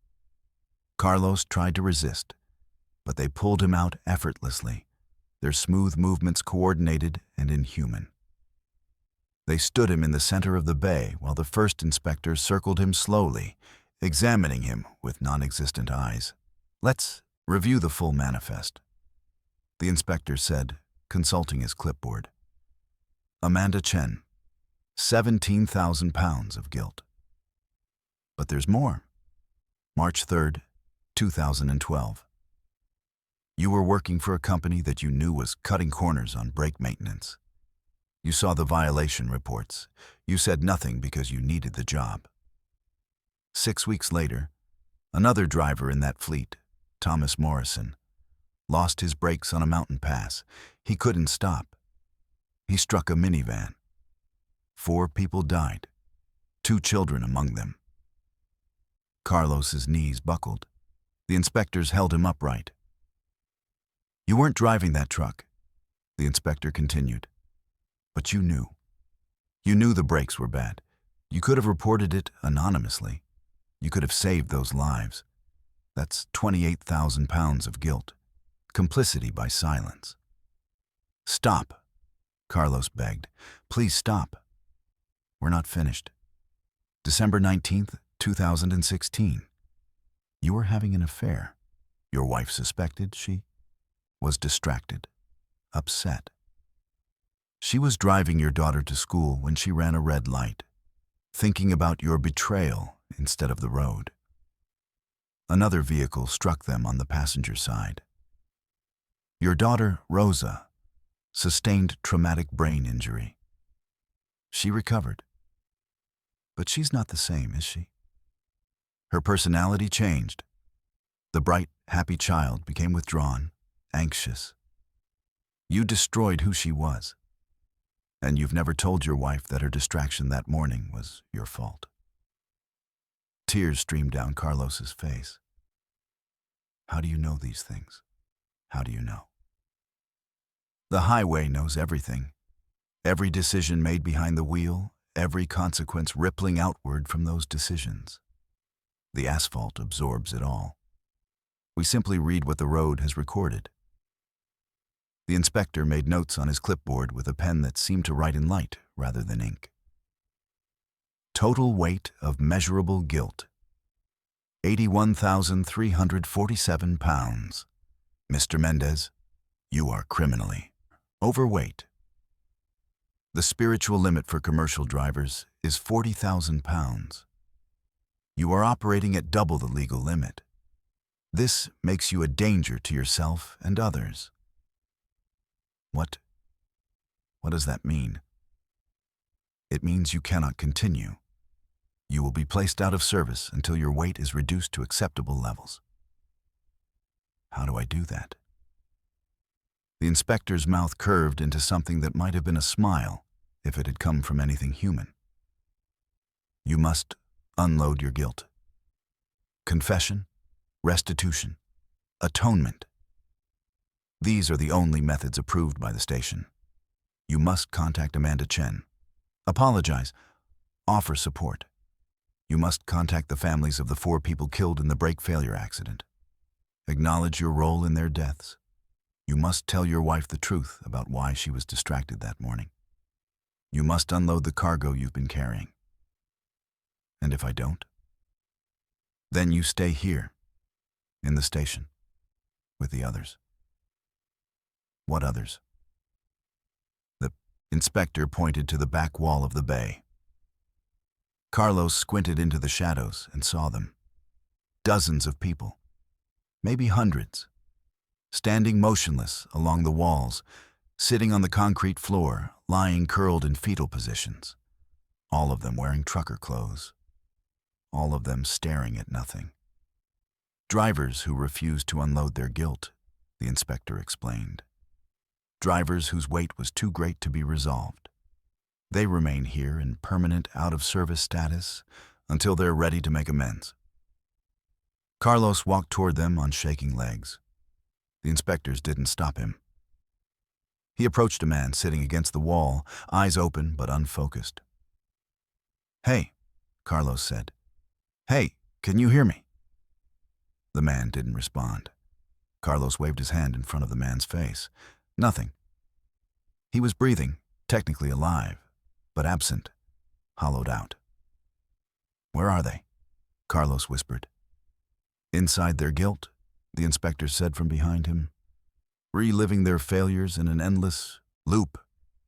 Carlos tried to resist, but they pulled him out effortlessly, their smooth movements coordinated and inhuman. They stood him in the center of the bay while the first inspector circled him slowly, examining him with non-existent eyes. Let's review the full manifest, the inspector said, consulting his clipboard. Amanda Chen, 17,000 pounds of guilt. But there's more. March 3rd, 2012. You were working for a company that you knew was cutting corners on brake maintenance. You saw the violation reports. You said nothing because you needed the job. 6 weeks later, another driver in that fleet, Thomas Morrison, lost his brakes on a mountain pass. He couldn't stop. He struck a minivan. 4 people died, 2 children among them. Carlos's knees buckled. The inspectors held him upright. You weren't driving that truck, the inspector continued. But you knew. You knew the brakes were bad. You could have reported it anonymously. You could have saved those lives. That's 28,000 pounds of guilt. Complicity by silence. Stop, Carlos begged. Please stop. We're not finished. December 19th, 2016. You were having an affair. Your wife suspected. She was distracted, upset. She was driving your daughter to school when she ran a red light, thinking about your betrayal instead of the road. Another vehicle struck them on the passenger side. Your daughter, Rosa, sustained traumatic brain injury. She recovered. But she's not the same, is she? Her personality changed. The bright, happy child became withdrawn, anxious. You destroyed who she was. And you've never told your wife that her distraction that morning was your fault. Tears streamed down Carlos's face. How do you know these things? How do you know? The highway knows everything. Every decision made behind the wheel, every consequence rippling outward from those decisions. The asphalt absorbs it all. We simply read what the road has recorded. The inspector made notes on his clipboard with a pen that seemed to write in light rather than ink. Total weight of measurable guilt, 81,347 pounds. Mr. Mendez, you are criminally overweight. The spiritual limit for commercial drivers is 40,000 pounds. You are operating at double the legal limit. This makes you a danger to yourself and others. What does that mean? It means you cannot continue. You will be placed out of service until your weight is reduced to acceptable levels. How do I do that? The inspector's mouth curved into something that might have been a smile if it had come from anything human. You must unload your guilt. Confession, restitution, atonement. These are the only methods approved by the station. You must contact Amanda Chen. Apologize. Offer support. You must contact the families of the 4 people killed in the brake failure accident. Acknowledge your role in their deaths. You must tell your wife the truth about why she was distracted that morning. You must unload the cargo you've been carrying. And if I don't? Then you stay here, in the station, with the others. What others? The inspector pointed to the back wall of the bay. Carlos squinted into the shadows and saw them. Dozens of people, maybe hundreds, standing motionless along the walls, sitting on the concrete floor, lying curled in fetal positions, all of them wearing trucker clothes, all of them staring at nothing. Drivers who refused to unload their guilt, the inspector explained. Drivers whose weight was too great to be resolved. They remain here in permanent out-of-service status until they're ready to make amends. Carlos walked toward them on shaking legs. The inspectors didn't stop him. He approached a man sitting against the wall, eyes open but unfocused. "Hey," Carlos said. "Hey, can you hear me?" The man didn't respond. Carlos waved his hand in front of the man's face. Nothing. He was breathing, technically alive, but absent, hollowed out. "Where are they?" Carlos whispered. "Inside their guilt," the inspector said from behind him, reliving their failures in an endless loop,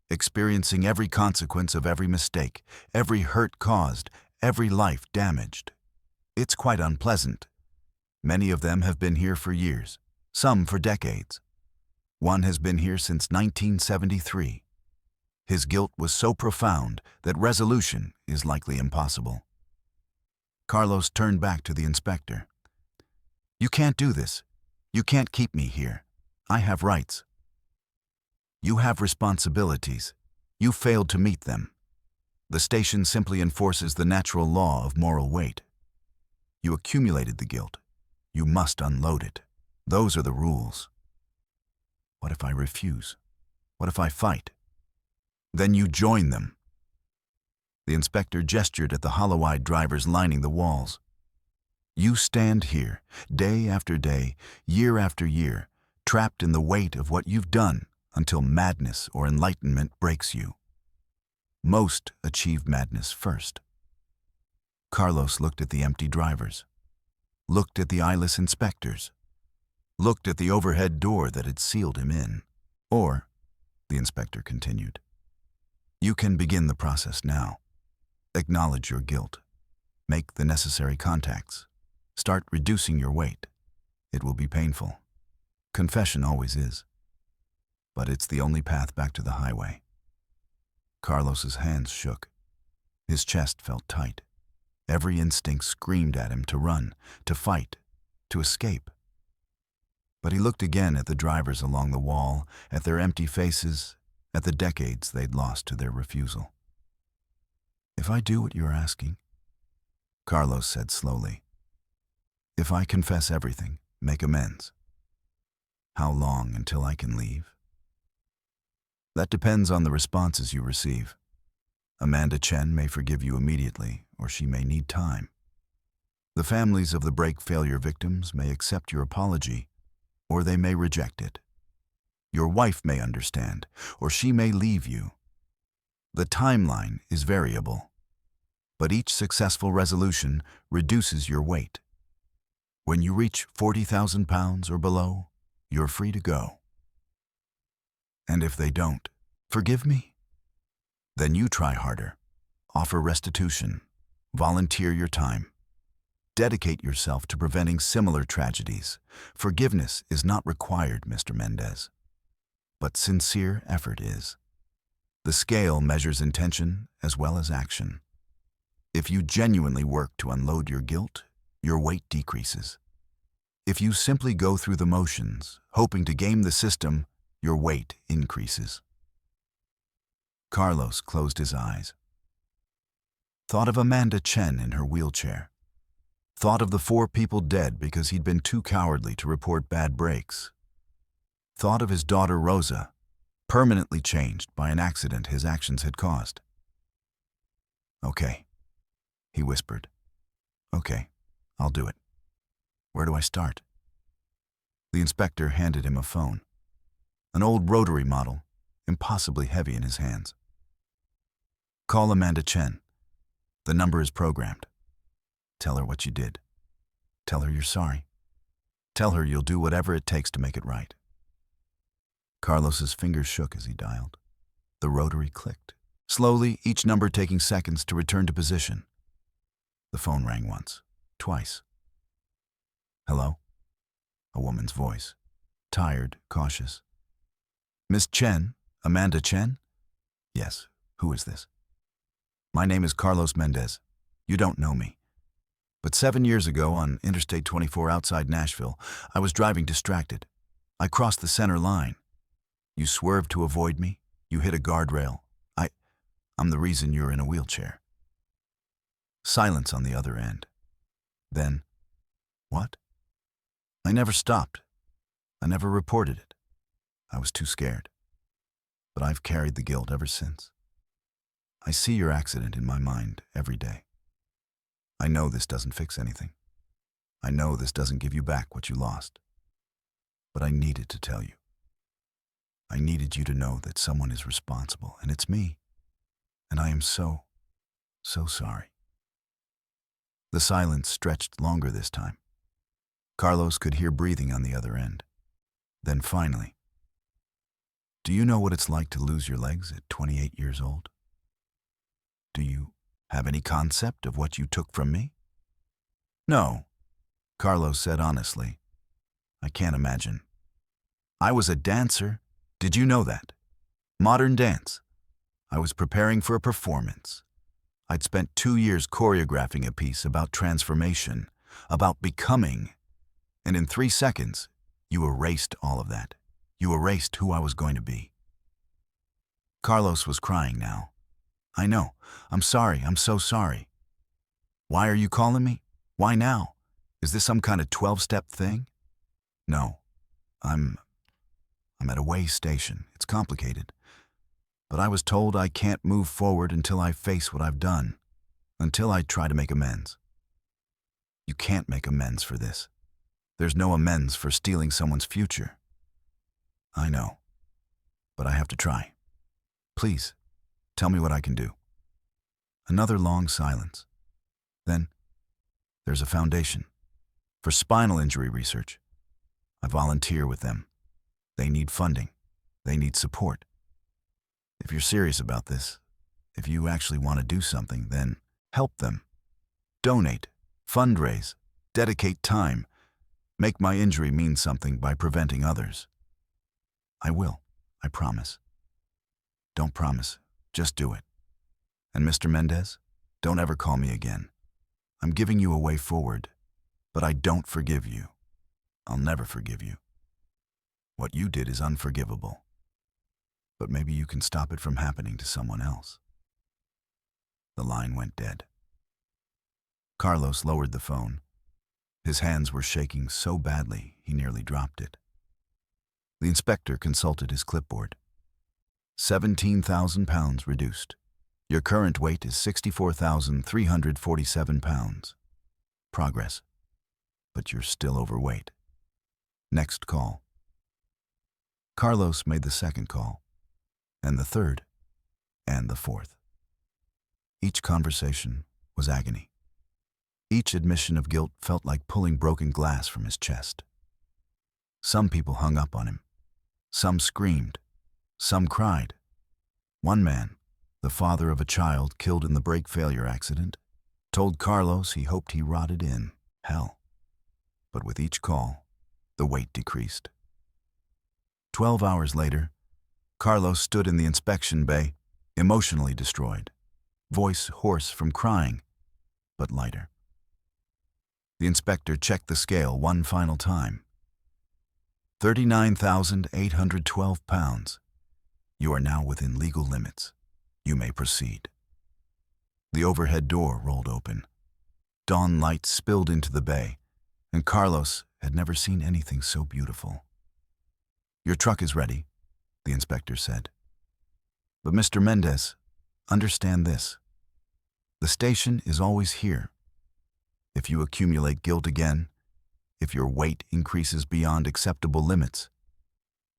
experiencing every consequence of every mistake, every hurt caused, every life damaged. It's quite unpleasant. Many of them have been here for years, some for decades. One has been here since 1973. His guilt was so profound that resolution is likely impossible. Carlos turned back to the inspector. "You can't do this. You can't keep me here. I have rights. You have responsibilities. You failed to meet them. The station simply enforces the natural law of moral weight. You accumulated the guilt. You must unload it. Those are the rules. What if I refuse? What if I fight? Then you join them." The inspector gestured at the hollow-eyed drivers lining the walls. You stand here, day after day, year after year, trapped in the weight of what you've done until madness or enlightenment breaks you. Most achieve madness first. Carlos looked at the empty drivers, looked at the eyeless inspectors, looked at the overhead door that had sealed him in. Or, the inspector continued, you can begin the process now. Acknowledge your guilt. Make the necessary contacts. Start reducing your weight. It will be painful. Confession always is. But it's the only path back to the highway. Carlos's hands shook. His chest felt tight. Every instinct screamed at him to run, to fight, to escape. But he looked again at the drivers along the wall, at their empty faces, at the decades they'd lost to their refusal. If I do what you're asking, Carlos said slowly, if I confess everything, make amends, how long until I can leave? That depends on the responses you receive. Amanda Chen may forgive you immediately, or she may need time. The families of the brake failure victims may accept your apology, or they may reject it. Your wife may understand, or she may leave you. The timeline is variable, but each successful resolution reduces your weight. When you reach 40,000 pounds or below, you're free to go. And if they don't, forgive me? Then you try harder. Offer restitution. Volunteer your time. Dedicate yourself to preventing similar tragedies. Forgiveness is not required, Mr. Mendez. But sincere effort is. The scale measures intention as well as action. If you genuinely work to unload your guilt, your weight decreases. If you simply go through the motions, hoping to game the system, your weight increases. Carlos closed his eyes. Thought of Amanda Chen in her wheelchair. Thought of the 4 people dead because he'd been too cowardly to report bad brakes. Thought of his daughter Rosa, permanently changed by an accident his actions had caused. Okay, he whispered. Okay, I'll do it. Where do I start? The inspector handed him a phone, an old rotary model, impossibly heavy in his hands. Call Amanda Chen. The number is programmed. Tell her what you did. Tell her you're sorry. Tell her you'll do whatever it takes to make it right. Carlos's fingers shook as he dialed. The rotary clicked, slowly, each number taking seconds to return to position. The phone rang once, twice. Hello? A woman's voice, tired, cautious. Miss Chen? Amanda Chen? Yes, who is this? My name is Carlos Mendez. You don't know me. But 7 years ago on Interstate 24 outside Nashville, I was driving distracted. I crossed the center line. You swerved to avoid me. You hit a guardrail. I'm the reason you're in a wheelchair. Silence on the other end. Then, what? I never stopped. I never reported it. I was too scared. But I've carried the guilt ever since. I see your accident in my mind every day. I know this doesn't fix anything. I know this doesn't give you back what you lost. But I needed to tell you. I needed you to know that someone is responsible, and it's me. And I am so sorry. The silence stretched longer this time. Carlos could hear breathing on the other end. Then finally, do you know what it's like to lose your legs at 28 years old? Do you have any concept of what you took from me? No, Carlos said honestly. I can't imagine. I was a dancer. Did you know that? Modern dance. I was preparing for a performance. I'd spent 2 years choreographing a piece about transformation, about becoming. And in 3 seconds, you erased all of that. You erased who I was going to be. Carlos was crying now. I know. I'm sorry. I'm so sorry. Why are you calling me? Why now? Is this some kind of 12-step thing? No. I'm at a way station. It's complicated. But I was told I can't move forward until I face what I've done, until I try to make amends. You can't make amends for this. There's no amends for stealing someone's future. I know, but I have to try. Please, tell me what I can do. Another long silence. Then, there's a foundation for spinal injury research. I volunteer with them. They need funding. They need support. If you're serious about this, if you actually want to do something, then help them. Donate, fundraise, dedicate time. Make my injury mean something by preventing others. I will, I promise. Don't promise, just do it. And Mr. Mendez, don't ever call me again. I'm giving you a way forward, but I don't forgive you. I'll never forgive you. What you did is unforgivable. But maybe you can stop it from happening to someone else. The line went dead. Carlos lowered the phone. His hands were shaking so badly he nearly dropped it. The inspector consulted his clipboard. 17,000 pounds reduced. Your current weight is 64,347 pounds. Progress. But you're still overweight. Next call. Carlos made the second call, and the third, and the fourth. Each conversation was agony. Each admission of guilt felt like pulling broken glass from his chest. Some people hung up on him. Some screamed. Some cried. One man, the father of a child killed in the brake failure accident, told Carlos he hoped he rotted in hell. But with each call, the weight decreased. 12 hours later, Carlos stood in the inspection bay, emotionally destroyed, voice hoarse from crying, but lighter. The inspector checked the scale one final time. 39,812 pounds. You are now within legal limits. You may proceed. The overhead door rolled open. Dawn light spilled into the bay, and Carlos had never seen anything so beautiful. Your truck is ready, the inspector said. But Mr. Mendez, understand this. The station is always here. If you accumulate guilt again, if your weight increases beyond acceptable limits,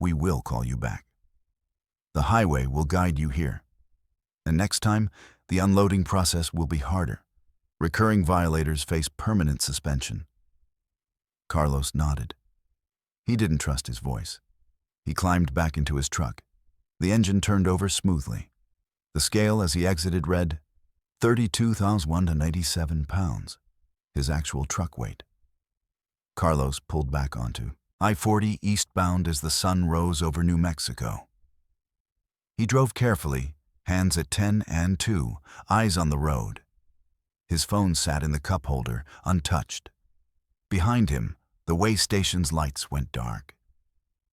we will call you back. The highway will guide you here. And next time, the unloading process will be harder. Recurring violators face permanent suspension. Carlos nodded. He didn't trust his voice. He climbed back into his truck. The engine turned over smoothly. The scale as he exited read 32,187 pounds, his actual truck weight. Carlos pulled back onto I-40 eastbound as the sun rose over New Mexico. He drove carefully, hands at 10 and 2, eyes on the road. His phone sat in the cup holder, untouched. Behind him, the way station's lights went dark.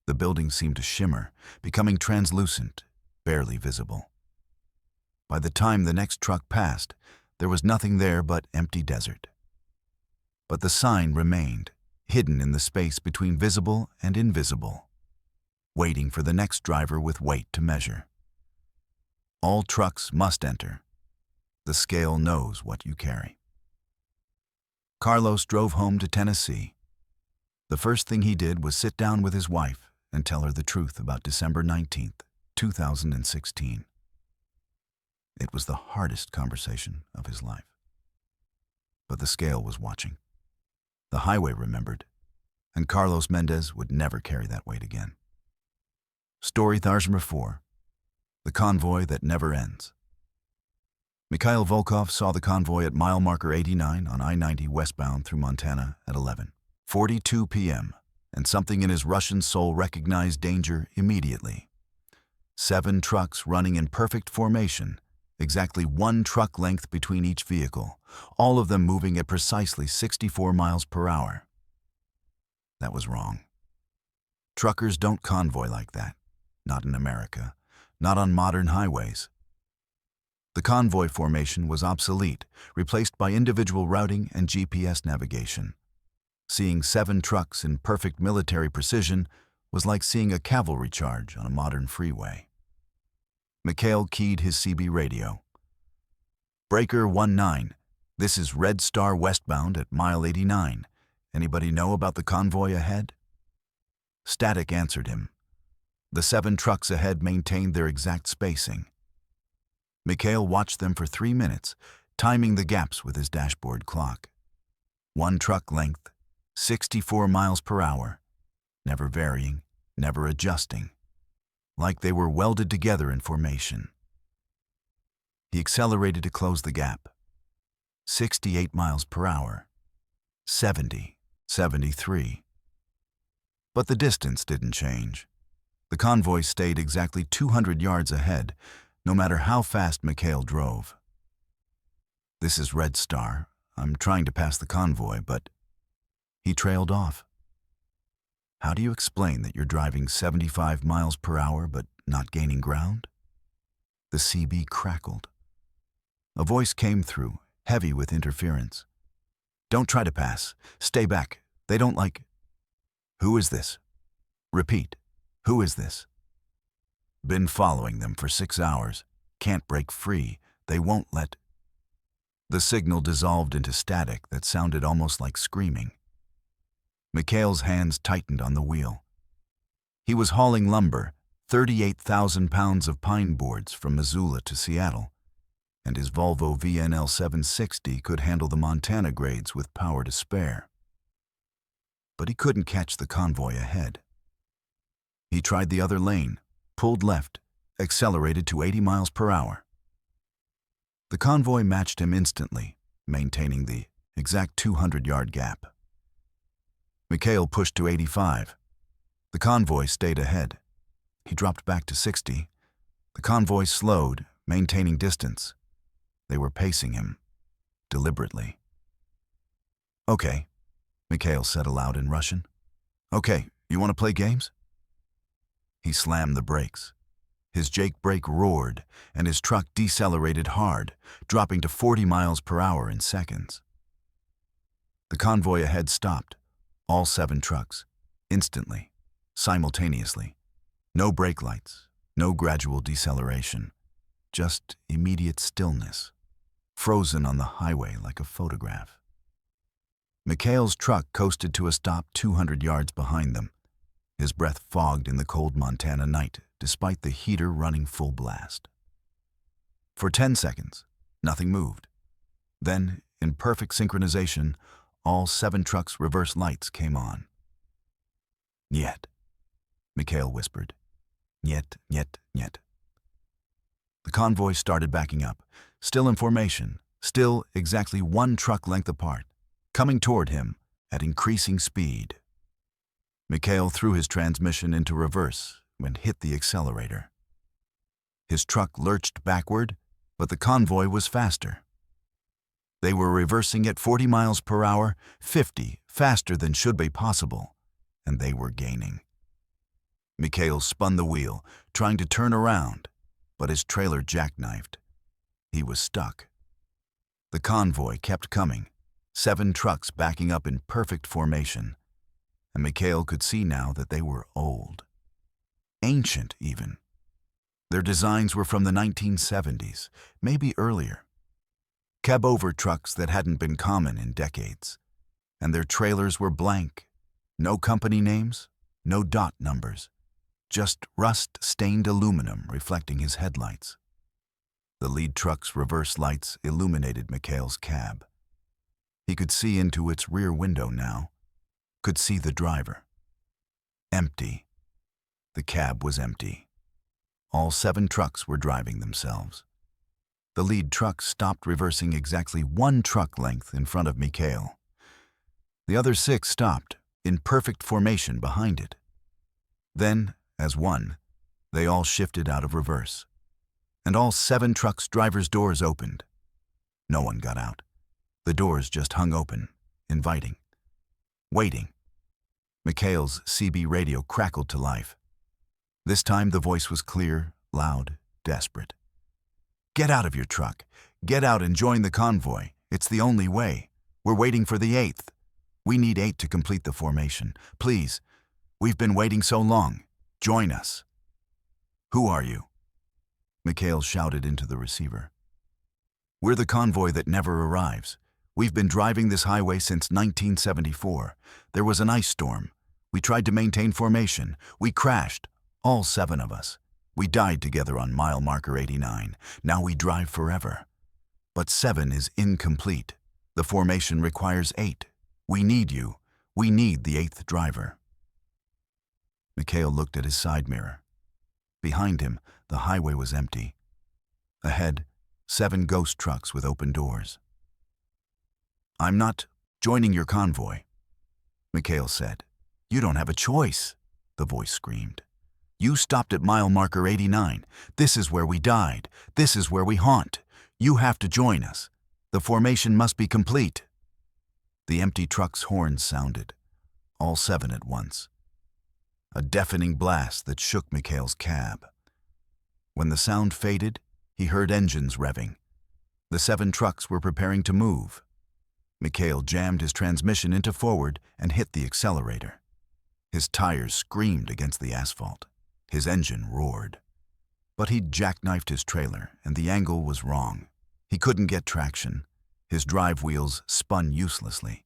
The building seemed to shimmer, becoming translucent, barely visible. By the time the next truck passed, there was nothing there but empty desert. But the sign remained, hidden in the space between visible and invisible, waiting for the next driver with weight to measure. All trucks must enter. The scale knows what you carry. Carlos drove home to Tennessee. The first thing he did was sit down with his wife and tell her the truth about December 19th, 2016. It was the hardest conversation of his life. But the scale was watching. The highway remembered, and Carlos Mendez would never carry that weight again. Story Tharsmer 4, The Convoy That Never Ends. Mikhail Volkov saw the convoy at mile marker 89 on I-90 westbound through Montana at 11:42 p.m., and something in his Russian soul recognized danger immediately. 7 trucks running in perfect formation, exactly 1 truck length between each vehicle, all of them moving at precisely 64 miles per hour. That was wrong. Truckers don't convoy like that. Not in America. Not on modern highways. The convoy formation was obsolete, replaced by individual routing and GPS navigation. Seeing 7 trucks in perfect military precision was like seeing a cavalry charge on a modern freeway. Mikhail keyed his CB radio. Breaker 19. This is Red Star westbound at mile 89. Anybody know about the convoy ahead? Static answered him. The 7 trucks ahead maintained their exact spacing. Mikhail watched them for 3 minutes, timing the gaps with his dashboard clock. 1 truck length, 64 miles per hour, never varying, never adjusting, like they were welded together in formation. He accelerated to close the gap. 68 miles per hour, 70, 73. But the distance didn't change. The convoy stayed exactly 200 yards ahead, no matter how fast Mikhail drove. This is Red Star. I'm trying to pass the convoy, but he trailed off. How do you explain that you're driving 75 miles per hour but not gaining ground? The CB crackled. A voice came through, heavy with interference. Don't try to pass. Stay back. They don't like... Who is this? Repeat. Who is this? Been following them for 6 hours. Can't break free. They won't let... The signal dissolved into static that sounded almost like screaming. Mikhail's hands tightened on the wheel. He was hauling lumber, 38,000 pounds of pine boards from Missoula to Seattle, and his Volvo VNL 760 could handle the Montana grades with power to spare. But he couldn't catch the convoy ahead. He tried the other lane, pulled left, accelerated to 80 miles per hour. The convoy matched him instantly, maintaining the exact 200-yard gap. Mikhail pushed to 85. The convoy stayed ahead. He dropped back to 60. The convoy slowed, maintaining distance. They were pacing him, deliberately. Okay, Mikhail said aloud in Russian. Okay, you want to play games? He slammed the brakes. His Jake brake roared, and his truck decelerated hard, dropping to 40 miles per hour in seconds. The convoy ahead stopped, all 7 trucks, instantly, simultaneously. No brake lights, no gradual deceleration, just immediate stillness, frozen on the highway like a photograph. Mikhail's truck coasted to a stop 200 yards behind them, his breath fogged in the cold Montana night, despite the heater running full blast. For 10 seconds, nothing moved. Then, in perfect synchronization, all 7 trucks' reverse lights came on. Niet, Mikhail whispered. Niet, niet, niet. The convoy started backing up, still in formation, still exactly 1 truck length apart, coming toward him at increasing speed. Mikhail threw his transmission into reverse and hit the accelerator. His truck lurched backward, but the convoy was faster. They were reversing at 40 miles per hour, 50 faster than should be possible, and they were gaining. Mikhail spun the wheel, trying to turn around, but his trailer jackknifed. He was stuck. The convoy kept coming, 7 trucks backing up in perfect formation, and Mikhail could see now that they were old. Ancient, even. Their designs were from the 1970s, maybe earlier. Cab-over trucks that hadn't been common in decades, and their trailers were blank. No company names, no dot numbers, just rust-stained aluminum reflecting his headlights. The lead truck's reverse lights illuminated Mikhail's cab. He could see into its rear window now, could see the driver. Empty. The cab was empty. All 7 trucks were driving themselves. The lead truck stopped reversing exactly 1 truck length in front of Mikhail. The other 6 stopped, in perfect formation behind it. Then, as one, they all shifted out of reverse. And all 7 trucks' drivers' doors opened. No one got out. The doors just hung open, inviting. Waiting. Mikhail's CB radio crackled to life. This time the voice was clear, loud, desperate. Get out of your truck. Get out and join the convoy. It's the only way. We're waiting for the 8th. We need 8 to complete the formation. Please. We've been waiting so long. Join us. Who are you? Mikhail shouted into the receiver. "We're the convoy that never arrives. We've been driving this highway since 1974. There was an ice storm. We tried to maintain formation. We crashed, all 7 of us. We died together on mile marker 89. Now we drive forever. But 7 is incomplete. The formation requires 8. We need you. We need the 8th driver." Mikhail looked at his side mirror. Behind him, the highway was empty. Ahead, 7 ghost trucks with open doors. "I'm not joining your convoy," Mikhail said. "You don't have a choice," the voice screamed. "You stopped at mile marker 89. This is where we died. This is where we haunt. You have to join us. The formation must be complete." The empty truck's horns sounded, all 7 at once. A deafening blast that shook Mikhail's cab. When the sound faded, he heard engines revving. The 7 trucks were preparing to move. Mikhail jammed his transmission into forward and hit the accelerator. His tires screamed against the asphalt. His engine roared. But he'd jackknifed his trailer, and the angle was wrong. He couldn't get traction. His drive wheels spun uselessly.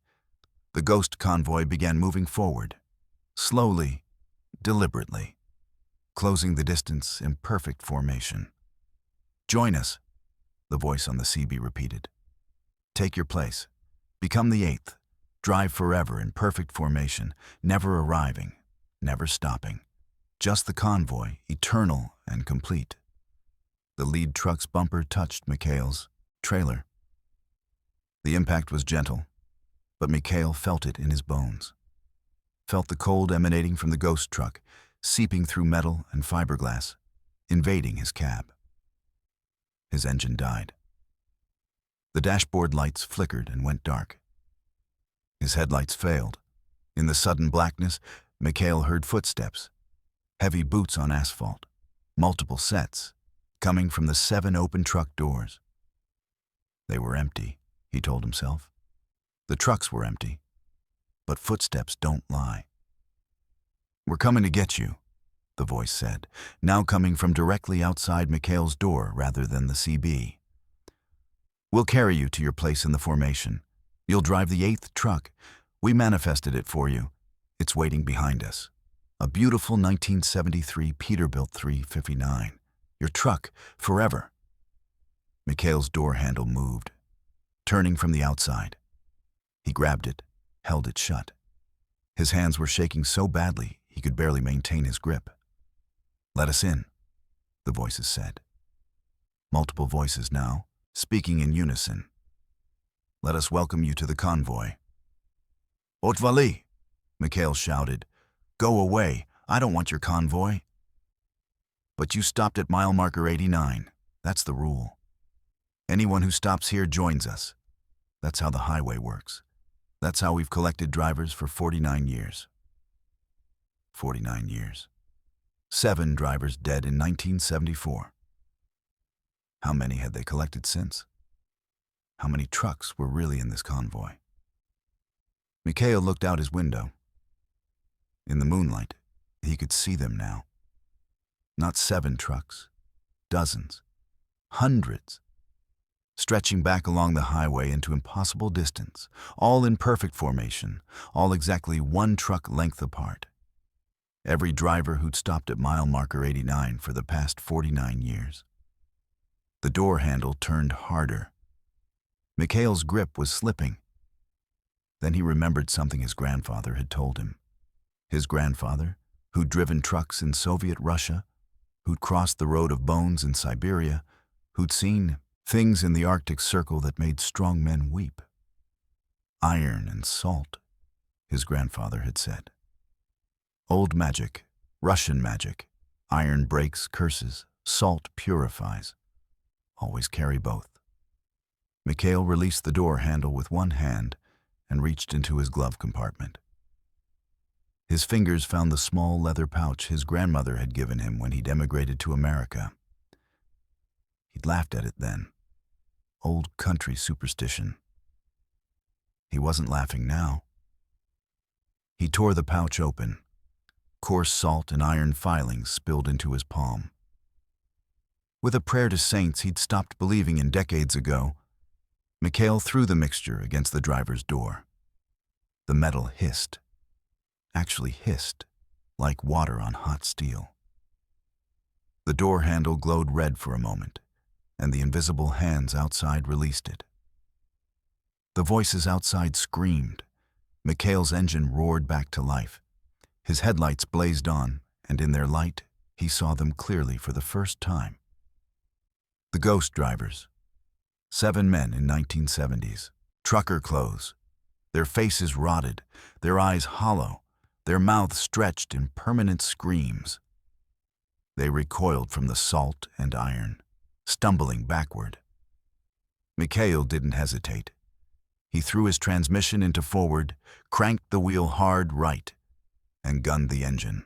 The ghost convoy began moving forward, slowly, deliberately, closing the distance in perfect formation. "Join us," the voice on the CB repeated. "Take your place. Become the 8th. Drive forever in perfect formation, never arriving, never stopping. Just the convoy, eternal and complete." The lead truck's bumper touched Mikhail's trailer. The impact was gentle, but Mikhail felt it in his bones. Felt the cold emanating from the ghost truck, seeping through metal and fiberglass, invading his cab. His engine died. The dashboard lights flickered and went dark. His headlights failed. In the sudden blackness, Mikhail heard footsteps, heavy boots on asphalt, multiple sets, coming from the 7 open truck doors. They were empty, he told himself. The trucks were empty, but footsteps don't lie. "We're coming to get you," the voice said, now coming from directly outside Mikhail's door rather than the CB. "We'll carry you to your place in the formation. You'll drive the 8th truck. We manifested it for you. It's waiting behind us. A beautiful 1973 Peterbilt 359. Your truck, forever." Mikhail's door handle moved, turning from the outside. He grabbed it, held it shut. His hands were shaking so badly he could barely maintain his grip. "Let us in," the voices said. Multiple voices now, speaking in unison. "Let us welcome you to the convoy." "Otvali!" Mikhail shouted. "Go away. I don't want your convoy." "But you stopped at mile marker 89. That's the rule. Anyone who stops here joins us. That's how the highway works. That's how we've collected drivers for 49 years. 49 years. 7 drivers dead in 1974. How many had they collected since? How many trucks were really in this convoy? Mikhail looked out his window. In the moonlight, he could see them now. Not 7 trucks, dozens, hundreds, stretching back along the highway into impossible distance, all in perfect formation, all exactly 1 truck length apart. Every driver who'd stopped at mile marker 89 for the past 49 years. The door handle turned harder. Mikhail's grip was slipping. Then he remembered something his grandfather had told him. His grandfather, who'd driven trucks in Soviet Russia, who'd crossed the road of bones in Siberia, who'd seen things in the Arctic Circle that made strong men weep. "Iron and salt," his grandfather had said. "Old magic, Russian magic. Iron breaks curses, salt purifies. Always carry both." Mikhail released the door handle with one hand and reached into his glove compartment. His fingers found the small leather pouch his grandmother had given him when he'd emigrated to America. He'd laughed at it then. Old country superstition. He wasn't laughing now. He tore the pouch open. Coarse salt and iron filings spilled into his palm. With a prayer to saints he'd stopped believing in decades ago, Mikhail threw the mixture against the driver's door. The metal hissed, actually hissed, like water on hot steel. The door handle glowed red for a moment, and the invisible hands outside released it. The voices outside screamed. Mikhail's engine roared back to life. His headlights blazed on, and in their light, he saw them clearly for the first time. The ghost drivers. 7 men in 1970s. Trucker clothes. Their faces rotted, their eyes hollow, their mouths stretched in permanent screams. They recoiled from the salt and iron, stumbling backward. Mikhail didn't hesitate. He threw his transmission into forward, cranked the wheel hard right, and gunned the engine.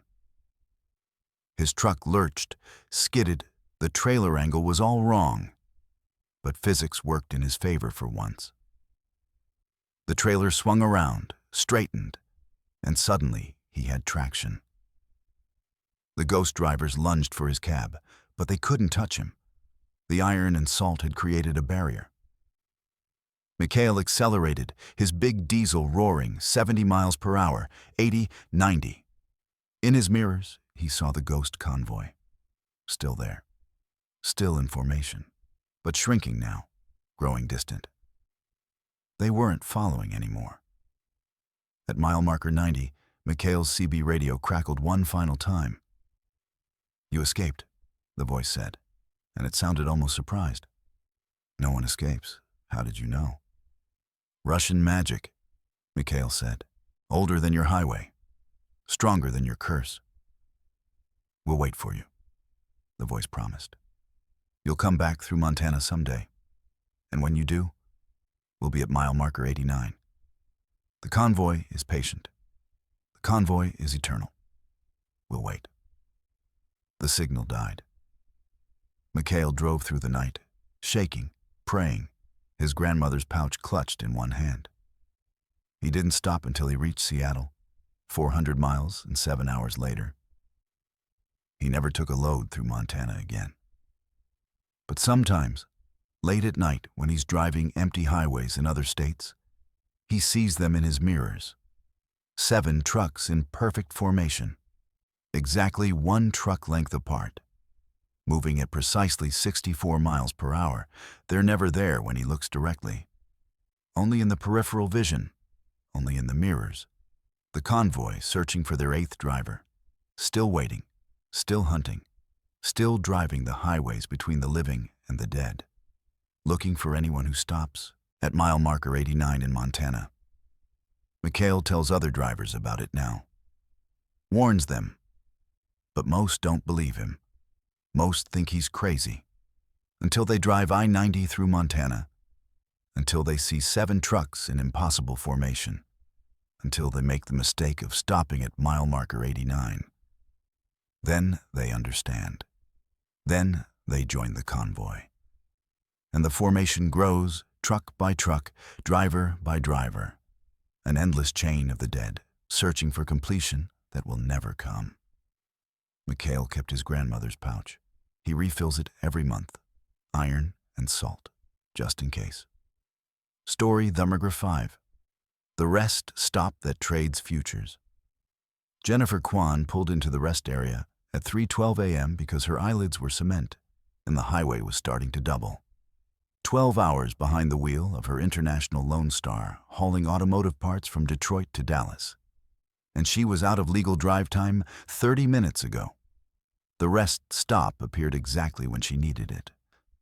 His truck lurched, skidded, the trailer angle was all wrong, but physics worked in his favor for once. The trailer swung around, straightened, and suddenly he had traction. The ghost drivers lunged for his cab, but they couldn't touch him. The iron and salt had created a barrier. Mikhail accelerated, his big diesel roaring 70 miles per hour, 80, 90. In his mirrors, he saw the ghost convoy. Still there. Still in formation, but shrinking now, growing distant. They weren't following anymore. At mile marker 90, Mikhail's CB radio crackled one final time. "You escaped," the voice said, and it sounded almost surprised. "No one escapes. How did you know?" "Russian magic," Mikhail said. "Older than your highway. Stronger than your curse." "We'll wait for you," the voice promised. "You'll come back through Montana someday. And when you do, we'll be at mile marker 89. The convoy is patient. The convoy is eternal. We'll wait." The signal died. Mikhail drove through the night, shaking, praying, his grandmother's pouch clutched in one hand. He didn't stop until he reached Seattle, 400 miles and 7 hours later. He never took a load through Montana again. But sometimes, late at night when he's driving empty highways in other states, he sees them in his mirrors. 7 trucks in perfect formation, exactly 1 truck length apart, moving at precisely 64 miles per hour. They're never there when he looks directly. Only in the peripheral vision, only in the mirrors. The convoy searching for their 8th driver, still waiting, still hunting, still driving the highways between the living and the dead, looking for anyone who stops at mile marker 89 in Montana. Mikhail tells other drivers about it now, warns them, but most don't believe him. Most think he's crazy, until they drive I-90 through Montana, until they see 7 trucks in impossible formation, until they make the mistake of stopping at mile marker 89. Then they understand. Then they join the convoy. And the formation grows, truck by truck, driver by driver, an endless chain of the dead, searching for completion that will never come. Mikhail kept his grandmother's pouch. He refills it every month, iron and salt, just in case. Story Thumbergraph 5. The Rest Stop That Trades Futures. Jennifer Kwan pulled into the rest area at 3:12 a.m. because her eyelids were cement and the highway was starting to double. 12 hours behind the wheel of her international Lone Star, hauling automotive parts from Detroit to Dallas. And she was out of legal drive time 30 minutes ago. The rest stop appeared exactly when she needed it.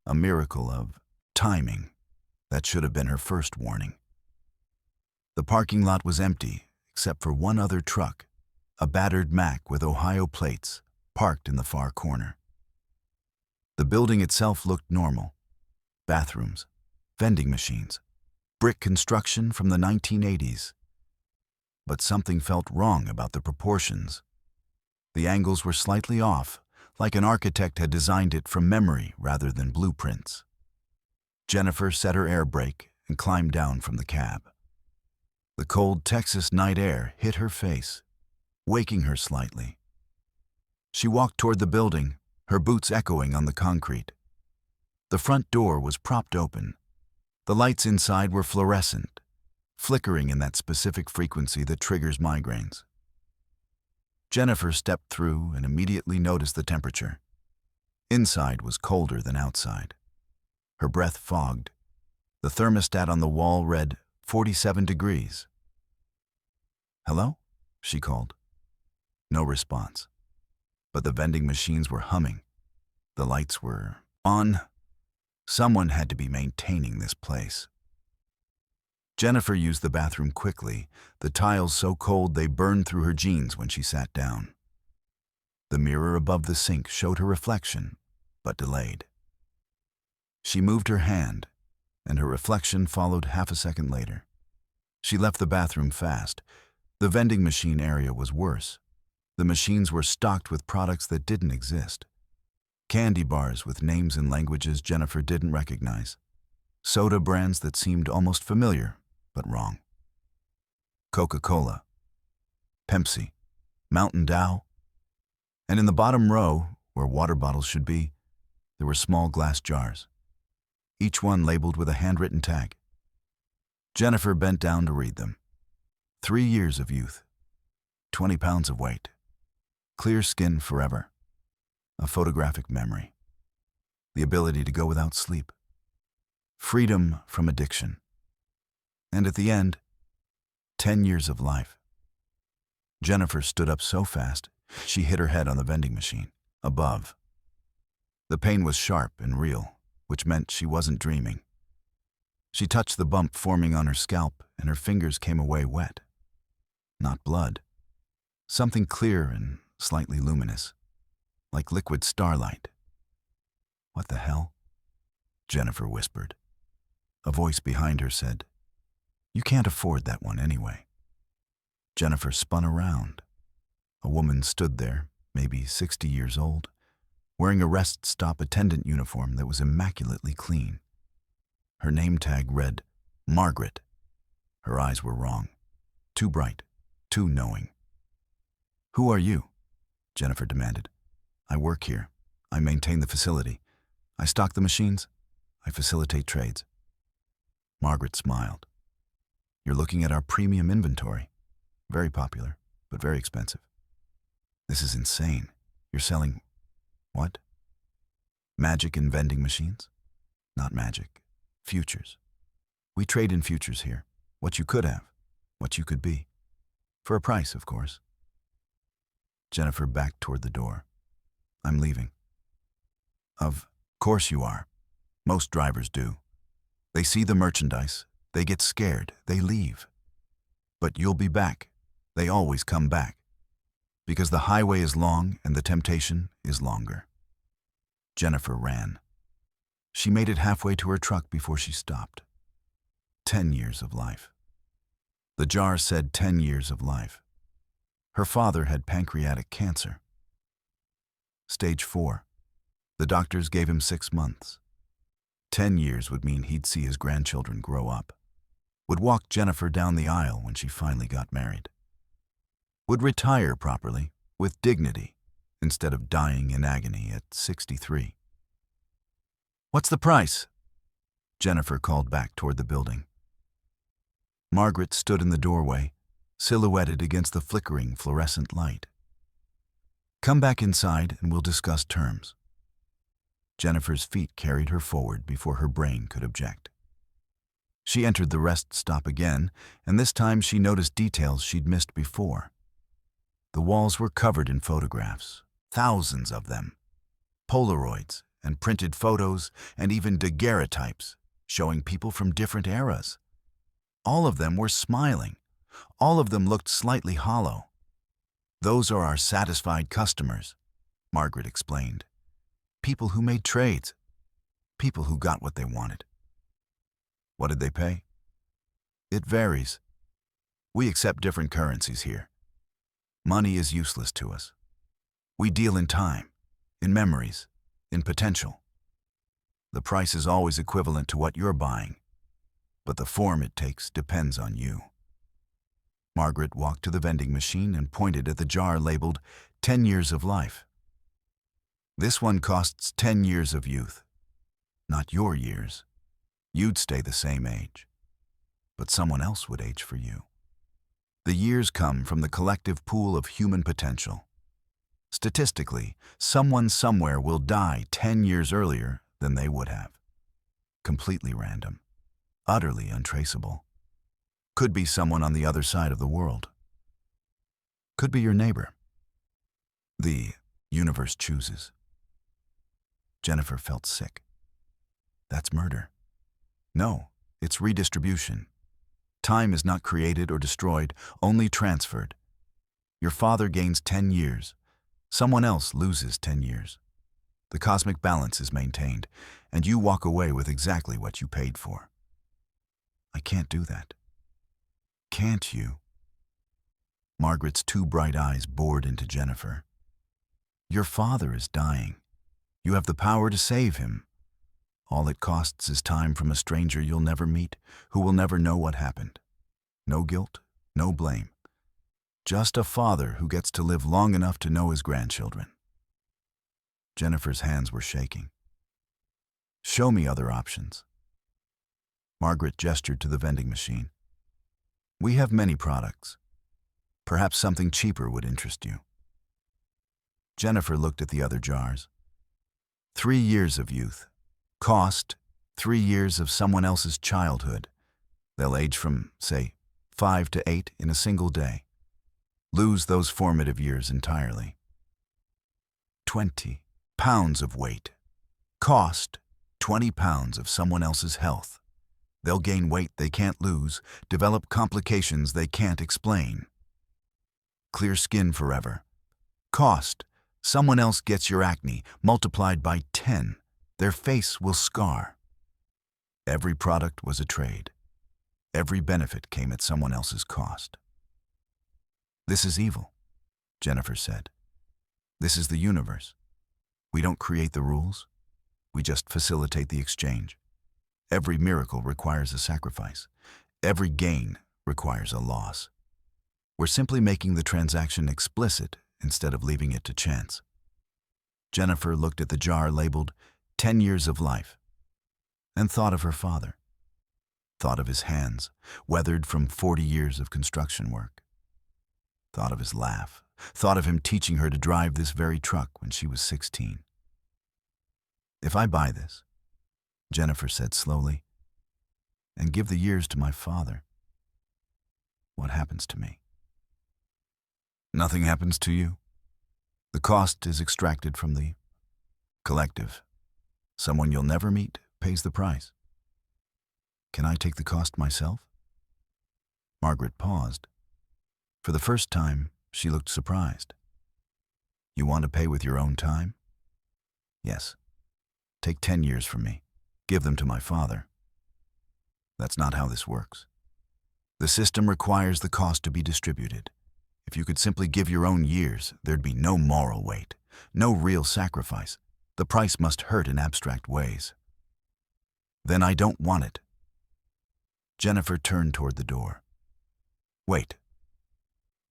A miracle of timing that should have been her first warning. The parking lot was empty, except for one other truck, a battered Mack with Ohio plates, parked in the far corner. The building itself looked normal. Bathrooms, vending machines, brick construction from the 1980s. But something felt wrong about the proportions. The angles were slightly off, like an architect had designed it from memory rather than blueprints. Jennifer set her air brake and climbed down from the cab. The cold Texas night air hit her face, waking her slightly. She walked toward the building, her boots echoing on the concrete. The front door was propped open. The lights inside were fluorescent, flickering in that specific frequency that triggers migraines. Jennifer stepped through and immediately noticed the temperature. Inside was colder than outside. Her breath fogged. The thermostat on the wall read 47 degrees. "Hello?" she called. No response. But the vending machines were humming. The lights were on. Someone had to be maintaining this place. Jennifer used the bathroom quickly, the tiles so cold they burned through her jeans when she sat down. The mirror above the sink showed her reflection, but delayed. She moved her hand, and her reflection followed half a second later. She left the bathroom fast. The vending machine area was worse. The machines were stocked with products that didn't exist. Candy bars with names in languages Jennifer didn't recognize. Soda brands that seemed almost familiar, but wrong. Coca-Cola, Pepsi, Mountain Dew. And in the bottom row, where water bottles should be, there were small glass jars, each one labeled with a handwritten tag. Jennifer bent down to read them. 3 years of youth, 20 pounds of weight, clear skin forever, a photographic memory, the ability to go without sleep, freedom from addiction, and at the end, 10 years of life. Jennifer stood up so fast, she hit her head on the vending machine, above. The pain was sharp and real, which meant she wasn't dreaming. She touched the bump forming on her scalp, and her fingers came away wet. Not blood. Something clear and slightly luminous, like liquid starlight. "What the hell?" Jennifer whispered. A voice behind her said, "You can't afford that one anyway." Jennifer spun around. A woman stood there, maybe 60 years old, wearing a rest stop attendant uniform that was immaculately clean. Her name tag read, Margaret. Her eyes were wrong. Too bright, too knowing. "Who are you?" Jennifer demanded. "I work here. I maintain the facility. I stock the machines. I facilitate trades." Margaret smiled. "You're looking at our premium inventory. Very popular, but very expensive." "This is insane. You're selling what?" "Magic in vending machines?" "Not magic. Futures. We trade in futures here. What you could have, what you could be. For a price, of course." Jennifer backed toward the door. "I'm leaving." "Of course you are. Most drivers do. They see the merchandise, they get scared, they leave. But you'll be back. They always come back. Because the highway is long and the temptation is longer." Jennifer ran. She made it halfway to her truck before she stopped. 10 years of life. The jar said 10 years of life. Her father had pancreatic cancer. Stage 4. The doctors gave him 6 months. 10 years would mean he'd see his grandchildren grow up. Would walk Jennifer down the aisle when she finally got married. Would retire properly, with dignity, instead of dying in agony at 63. "What's the price?" Jennifer called back toward the building. Margaret stood in the doorway, silhouetted against the flickering fluorescent light. "Come back inside and we'll discuss terms." Jennifer's feet carried her forward before her brain could object. She entered the rest stop again, and this time she noticed details she'd missed before. The walls were covered in photographs, thousands of them. Polaroids and printed photos and even daguerreotypes showing people from different eras. All of them were smiling. All of them looked slightly hollow. "Those are our satisfied customers," Margaret explained. "People who made trades. People who got what they wanted." "What did they pay?" "It varies. We accept different currencies here. Money is useless to us. We deal in time, in memories, in potential. The price is always equivalent to what you're buying, but the form it takes depends on you." Margaret walked to the vending machine and pointed at the jar labeled 10 years of life. "This one costs 10 years of youth. Not your years. You'd stay the same age. But someone else would age for you. The years come from the collective pool of human potential. Statistically, someone somewhere will die 10 years earlier than they would have. Completely random. Utterly untraceable. Could be someone on the other side of the world. Could be your neighbor. The universe chooses. Jennifer felt sick. That's murder. No, it's redistribution. Time is not created or destroyed, only transferred. Your father gains 10 years. Someone else loses 10 years. The cosmic balance is maintained, and you walk away with exactly what you paid for. I can't do that. Can't you? Margaret's two bright eyes bored into Jennifer. Your father is dying. You have the power to save him. All it costs is time from a stranger you'll never meet, who will never know what happened. No guilt, no blame. Just a father who gets to live long enough to know his grandchildren. Jennifer's hands were shaking. Show me other options. Margaret gestured to the vending machine. We have many products. Perhaps something cheaper would interest you. Jennifer looked at the other jars. 3 years of youth. Cost, 3 years of someone else's childhood. They'll age from, say, 5 to 8 in a single day. Lose those formative years entirely. 20 pounds of weight. Cost, 20 pounds of someone else's health. They'll gain weight they can't lose, develop complications they can't explain. Clear skin forever. Cost, someone else gets your acne multiplied by 10. Their face will scar. Every product was a trade. Every benefit came at someone else's cost. This is evil, Jennifer said. This is the universe. We don't create the rules. We just facilitate the exchange. Every miracle requires a sacrifice. Every gain requires a loss. We're simply making the transaction explicit instead of leaving it to chance. Jennifer looked at the jar labeled 10 years of life and thought of her father. Thought of his hands, weathered from 40 years of construction work. Thought of his laugh. Thought of him teaching her to drive this very truck when she was 16. If I buy this, Jennifer said slowly, and give the years to my father, what happens to me? Nothing happens to you. The cost is extracted from the collective. Someone you'll never meet pays the price. Can I take the cost myself? Margaret paused. For the first time, she looked surprised. You want to pay with your own time? Yes. Take 10 years from me. Give them to my father. That's not how this works. The system requires the cost to be distributed. If you could simply give your own years, there'd be no moral weight, no real sacrifice. The price must hurt in abstract ways. Then I don't want it. Jennifer turned toward the door. Wait.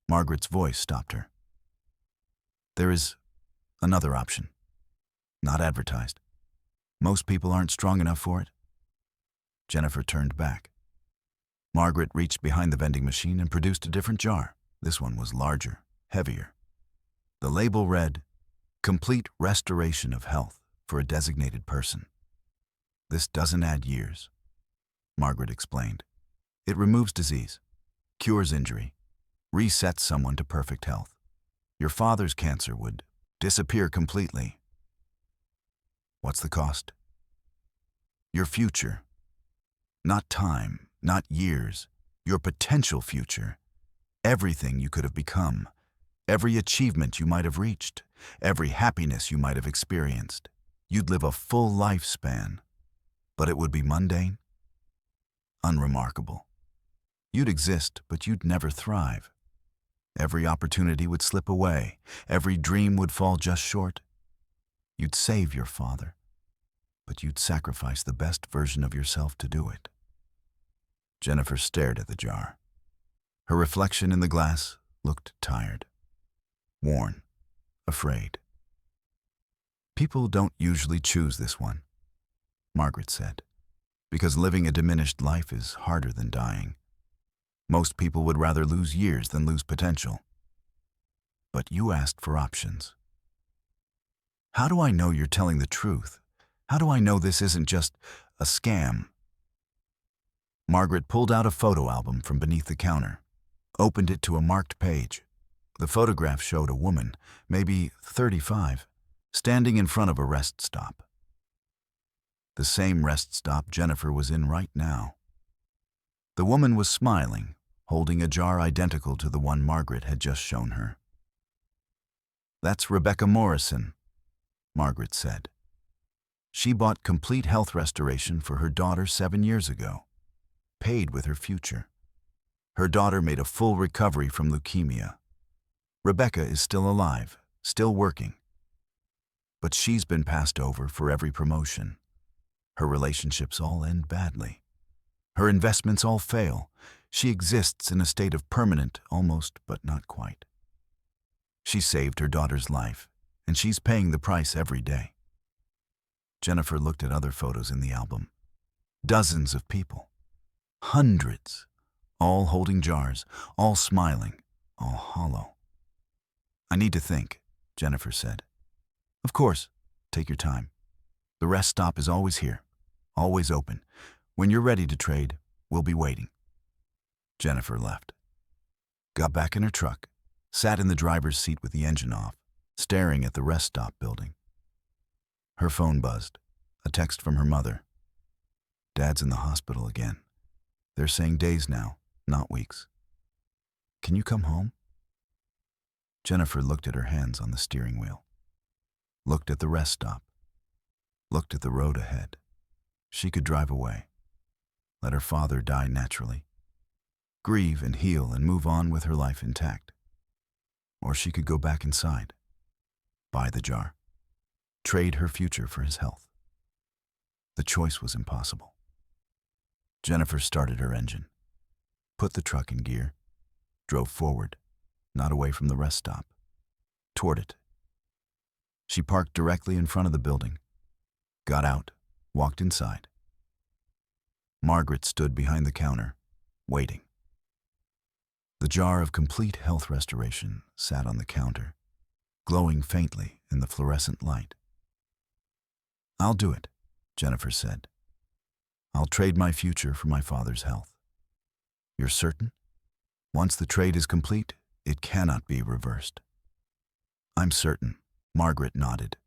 Margaret's voice stopped her. There is another option. Not advertised. Most people aren't strong enough for it. Jennifer turned back. Margaret reached behind the vending machine and produced a different jar. This one was larger, heavier. The label read, Complete Restoration of Health for a Designated Person. This doesn't add years, Margaret explained. It removes disease, cures injury, resets someone to perfect health. Your father's cancer would disappear completely. What's the cost? Your future. Not time, not years. Your potential future. Everything you could have become. Every achievement you might have reached. Every happiness you might have experienced. You'd live a full lifespan. But it would be mundane. Unremarkable. You'd exist, but you'd never thrive. Every opportunity would slip away. Every dream would fall just short. You'd save your father, but you'd sacrifice the best version of yourself to do it. Jennifer stared at the jar. Her reflection in the glass looked tired, worn, afraid. People don't usually choose this one. Margaret said, because living a diminished life is harder than dying. Most people would rather lose years than lose potential. But you asked for options. How do I know you're telling the truth? How do I know this isn't just a scam? Margaret pulled out a photo album from beneath the counter, opened it to a marked page. The photograph showed a woman, maybe 35, standing in front of a rest stop. The same rest stop Jennifer was in right now. The woman was smiling, holding a jar identical to the one Margaret had just shown her. "That's Rebecca Morrison," Margaret said. "She bought complete health restoration for her daughter 7 years ago, paid with her future. Her daughter made a full recovery from leukemia. Rebecca is still alive, still working. But she's been passed over for every promotion. Her relationships all end badly. Her investments all fail. She exists in a state of permanent, almost, but not quite. She saved her daughter's life, and she's paying the price every day." Jennifer looked at other photos in the album. Dozens of people. Hundreds. All holding jars, all smiling, all hollow. "I need to think," Jennifer said. "Of course, take your time. The rest stop is always here, always open. When you're ready to trade, we'll be waiting." Jennifer left, got back in her truck, sat in the driver's seat with the engine off, staring at the rest stop building. Her phone buzzed, a text from her mother. "Dad's in the hospital again. They're saying days now, not weeks. Can you come home?" Jennifer looked at her hands on the steering wheel, looked at the rest stop, looked at the road ahead. She could drive away, let her father die naturally, grieve and heal and move on with her life intact. Or she could go back inside, buy the jar, trade her future for his health. The choice was impossible. Jennifer started her engine, put the truck in gear, drove forward, not away from the rest stop, toward it. She parked directly in front of the building, got out, walked inside. Margaret stood behind the counter, waiting. The jar of complete health restoration sat on the counter, glowing faintly in the fluorescent light. "I'll do it," Jennifer said. "I'll trade my future for my father's health." "You're certain? Once the trade is complete, it cannot be reversed." "I'm certain," Margaret nodded.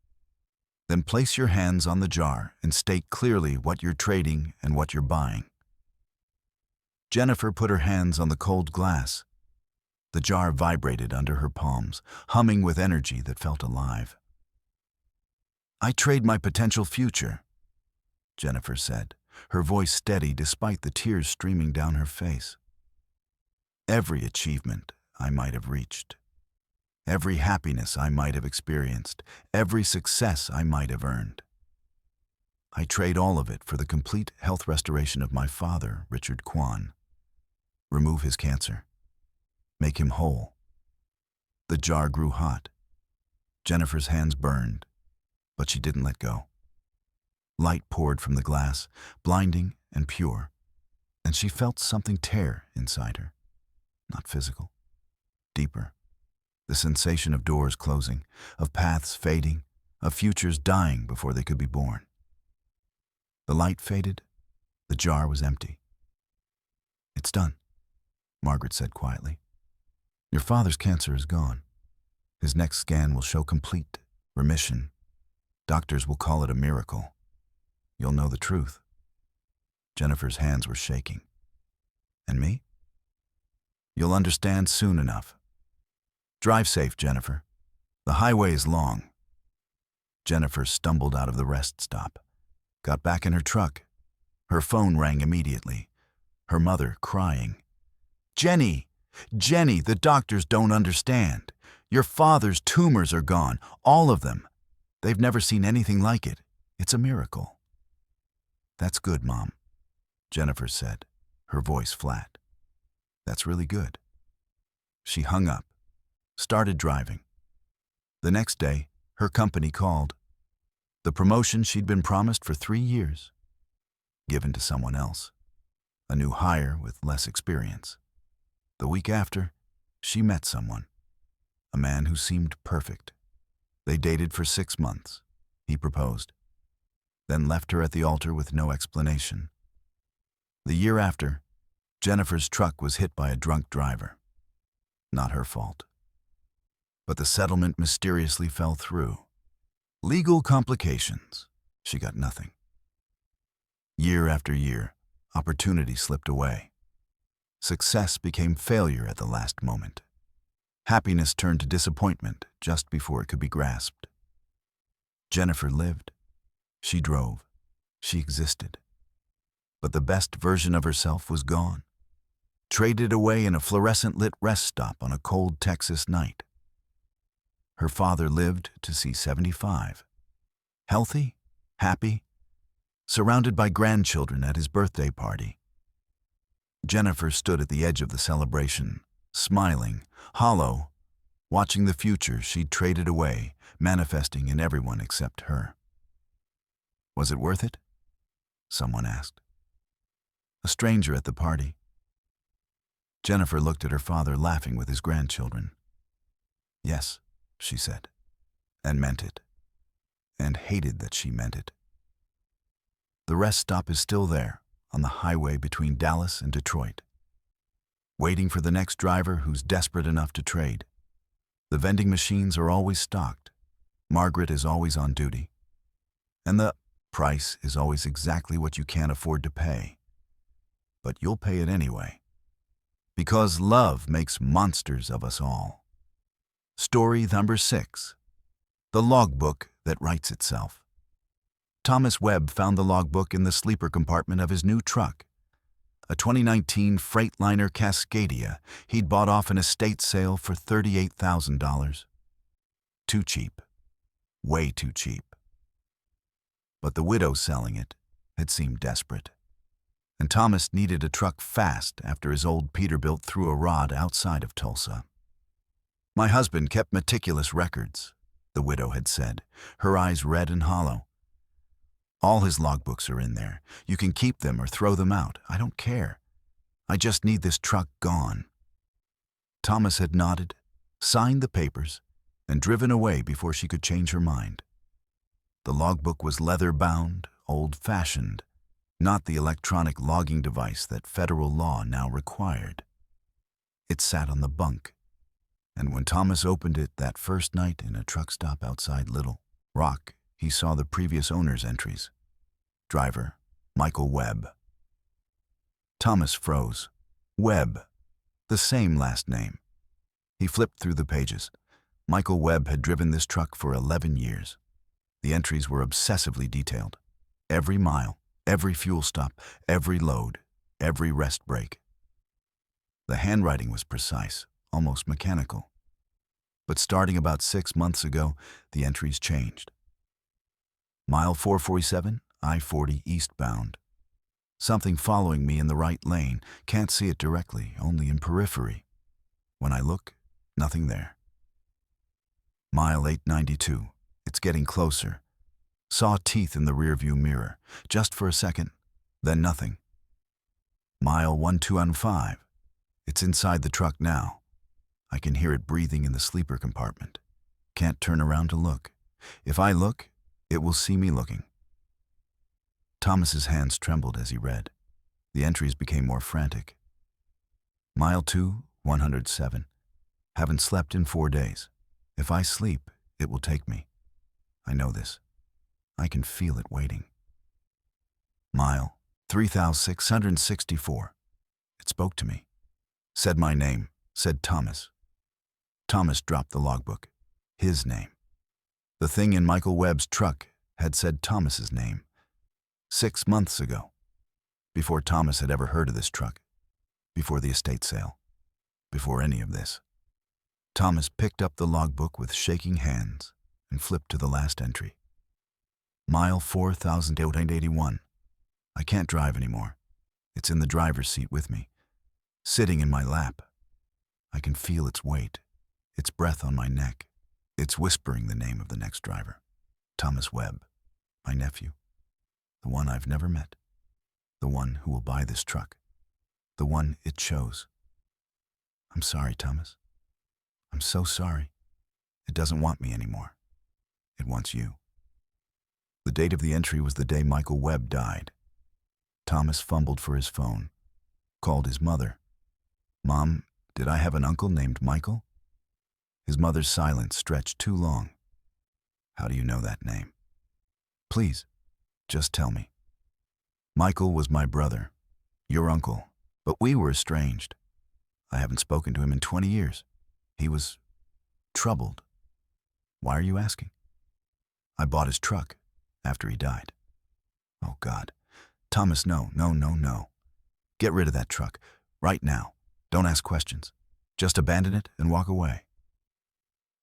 "Then place your hands on the jar and state clearly what you're trading and what you're buying." Jennifer put her hands on the cold glass. The jar vibrated under her palms, humming with energy that felt alive. "I trade my potential future," Jennifer said, her voice steady despite the tears streaming down her face. "Every achievement I might have reached, every happiness I might have experienced, every success I might have earned. I trade all of it for the complete health restoration of my father, Richard Kwan. Remove his cancer. Make him whole." The jar grew hot. Jennifer's hands burned, but she didn't let go. Light poured from the glass, blinding and pure, and she felt something tear inside her. Not physical, deeper. The sensation of doors closing, of paths fading, of futures dying before they could be born. The light faded. The jar was empty. "It's done," Margaret said quietly. "Your father's cancer is gone. His next scan will show complete remission. Doctors will call it a miracle. You'll know the truth." Jennifer's hands were shaking. "And me?" "You'll understand soon enough. Drive safe, Jennifer. The highway is long." Jennifer stumbled out of the rest stop, got back in her truck. Her phone rang immediately. Her mother crying. "Jenny! Jenny, the doctors don't understand. Your father's tumors are gone, all of them. They've never seen anything like it. It's a miracle." "That's good, Mom," Jennifer said, her voice flat. "That's really good." She hung up, started driving. The next day, her company called. The promotion she'd been promised for 3 years given to someone else, a new hire with less experience. The week after, she met someone, a man who seemed perfect. They dated for 6 months. He proposed, then left her at the altar with no explanation. The year after, Jennifer's truck was hit by a drunk driver. Not her fault. But the settlement mysteriously fell through. Legal complications. She got nothing. Year after year, opportunity slipped away. Success became failure at the last moment. Happiness turned to disappointment just before it could be grasped. Jennifer lived. She drove. She existed. But the best version of herself was gone, traded away in a fluorescent-lit rest stop on a cold Texas night. Her father lived to see 75. Healthy, happy, surrounded by grandchildren at his birthday party. Jennifer stood at the edge of the celebration, smiling, hollow, watching the future she'd traded away, manifesting in everyone except her. Was it worth it? Someone asked. A stranger at the party. Jennifer looked at her father laughing with his grandchildren. Yes, she said, and meant it, and hated that she meant it. The rest stop is still there, on the highway between Dallas and Detroit, waiting for the next driver who's desperate enough to trade. The vending machines are always stocked. Margaret is always on duty. And the price is always exactly what you can't afford to pay. But you'll pay it anyway. Because love makes monsters of us all. Story number 6. The Logbook That Writes Itself. Thomas Webb found the logbook in the sleeper compartment of his new truck, a 2019 Freightliner Cascadia he'd bought off an estate sale for $38,000. Too cheap. Way too cheap. But the widow selling it had seemed desperate, and Thomas needed a truck fast after his old Peterbilt threw a rod outside of Tulsa. My husband kept meticulous records, the widow had said, her eyes red and hollow. All his logbooks are in there. You can keep them or throw them out. I don't care. I just need this truck gone. Thomas had nodded, signed the papers, and driven away before she could change her mind. The logbook was leather-bound, old-fashioned, not the electronic logging device that federal law now required. It sat on the bunk, and when Thomas opened it that first night in a truck stop outside Little Rock, he saw the previous owner's entries. Driver, Michael Webb. Thomas froze. Webb. The same last name. He flipped through the pages. Michael Webb had driven this truck for 11 years. The entries were obsessively detailed. Every mile, every fuel stop, every load, every rest break. The handwriting was precise, almost mechanical. But starting about 6 months ago, the entries changed. Mile 447, I-40 eastbound. Something following me in the right lane. Can't see it directly, only in periphery. When I look, nothing there. Mile 892. It's getting closer. Saw teeth in the rearview mirror, just for a second, then nothing. Mile 1215. It's inside the truck now. I can hear it breathing in the sleeper compartment. Can't turn around to look. If I look, it will see me looking. Thomas's hands trembled as he read. The entries became more frantic. Mile 2, 107. Haven't slept in 4 days. If I sleep, it will take me. I know this. I can feel it waiting. Mile 3664. It spoke to me. Said my name. Said Thomas. Thomas dropped the logbook. His name. The thing in Michael Webb's truck had said Thomas's name. 6 months ago. Before Thomas had ever heard of this truck. Before the estate sale. Before any of this. Thomas picked up the logbook with shaking hands and flipped to the last entry. Mile 4881. I can't drive anymore. It's in the driver's seat with me, sitting in my lap. I can feel its weight, its breath on my neck. It's whispering the name of the next driver. Thomas Webb, my nephew, the one I've never met. The one who will buy this truck. The one it chose. I'm sorry, Thomas. I'm so sorry. It doesn't want me anymore. It wants you. The date of the entry was the day Michael Webb died. Thomas fumbled for his phone, called his mother. Mom, did I have an uncle named Michael? His mother's silence stretched too long. How do you know that name? Please, just tell me. Michael was my brother, your uncle, but we were estranged. I haven't spoken to him in 20 years. He was troubled. Why are you asking? I bought his truck after he died. Oh, God. Thomas, no. Get rid of that truck, right now. Don't ask questions. Just abandon it and walk away.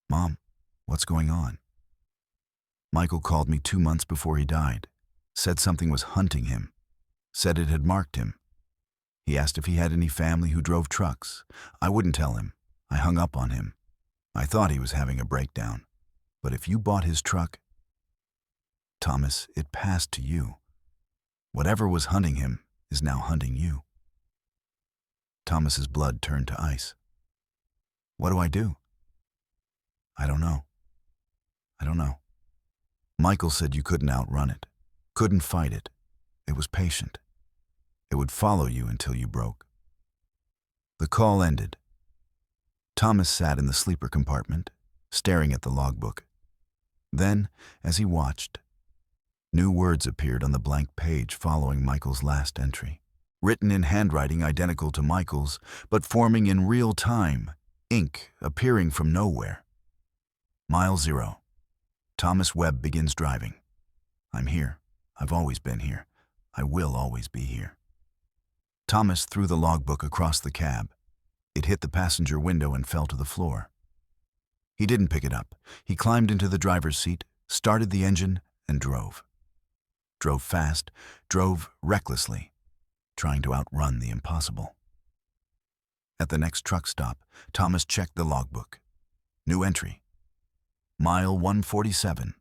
Mom, what's going on? Michael called me 2 months before he died, said something was hunting him, said it had marked him. He asked if he had any family who drove trucks. I wouldn't tell him. I hung up on him. I thought he was having a breakdown. But if you bought his truck, Thomas, it passed to you. Whatever was hunting him is now hunting you. Thomas's blood turned to ice. What do I do? I don't know. Michael said you couldn't outrun it, couldn't fight it. It was patient. It would follow you until you broke. The call ended. Thomas sat in the sleeper compartment, staring at the logbook. Then, as he watched, new words appeared on the blank page following Michael's last entry, written in handwriting identical to Michael's, but forming in real time, ink appearing from nowhere. Mile 0. Thomas Webb begins driving. I'm here. I've always been here. I will always be here. Thomas threw the logbook across the cab. It hit the passenger window and fell to the floor. He didn't pick it up. He climbed into the driver's seat, started the engine, and drove. Drove fast, drove recklessly, trying to outrun the impossible. At the next truck stop, Thomas checked the logbook. New entry. Mile 147.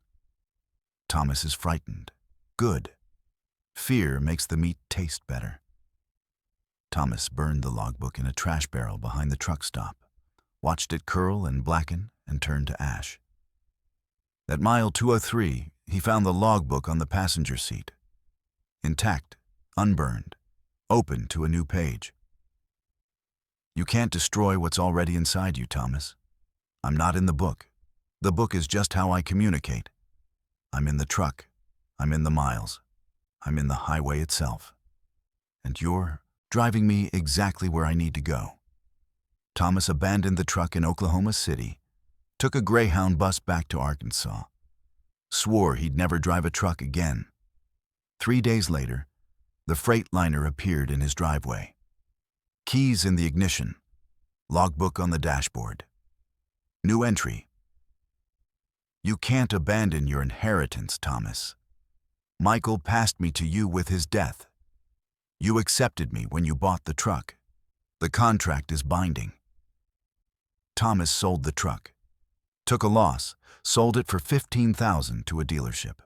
Thomas is frightened. Good. Fear makes the meat taste better. Thomas burned the logbook in a trash barrel behind the truck stop, watched it curl and blacken, and turn to ash. At mile 203, he found the logbook on the passenger seat. Intact, unburned, open to a new page. You can't destroy what's already inside you, Thomas. I'm not in the book. The book is just how I communicate. I'm in the truck. I'm in the miles. I'm in the highway itself. And you're driving me exactly where I need to go. Thomas abandoned the truck in Oklahoma City, took a Greyhound bus back to Arkansas, swore he'd never drive a truck again. 3 days later, the Freightliner appeared in his driveway. Keys in the ignition, logbook on the dashboard. New entry. You can't abandon your inheritance, Thomas. Michael passed me to you with his death. You accepted me when you bought the truck. The contract is binding. Thomas sold the truck, took a loss, sold it for $15,000 to a dealership.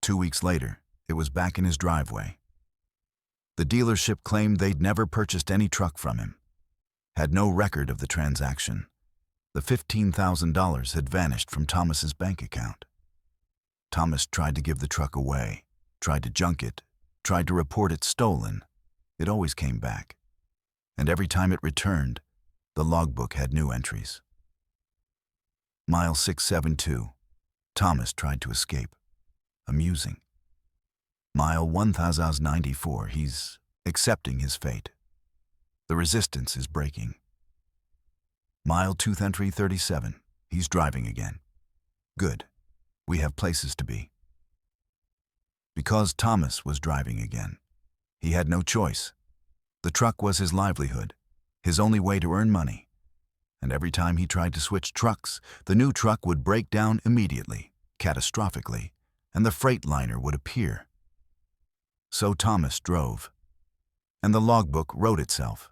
2 weeks later, it was back in his driveway. The dealership claimed they'd never purchased any truck from him, had no record of the transaction. The $15,000 had vanished from Thomas's bank account. Thomas tried to give the truck away, tried to junk it, tried to report it stolen. It always came back. And every time it returned, the logbook had new entries. Mile 672. Thomas tried to escape. Amusing. Mile 1094. He's accepting his fate. The resistance is breaking. Mile 237. He's driving again. Good. We have places to be. Because Thomas was driving again, he had no choice. The truck was his livelihood, his only way to earn money. And every time he tried to switch trucks, the new truck would break down immediately, catastrophically, and the Freightliner would appear. So Thomas drove, and the logbook wrote itself.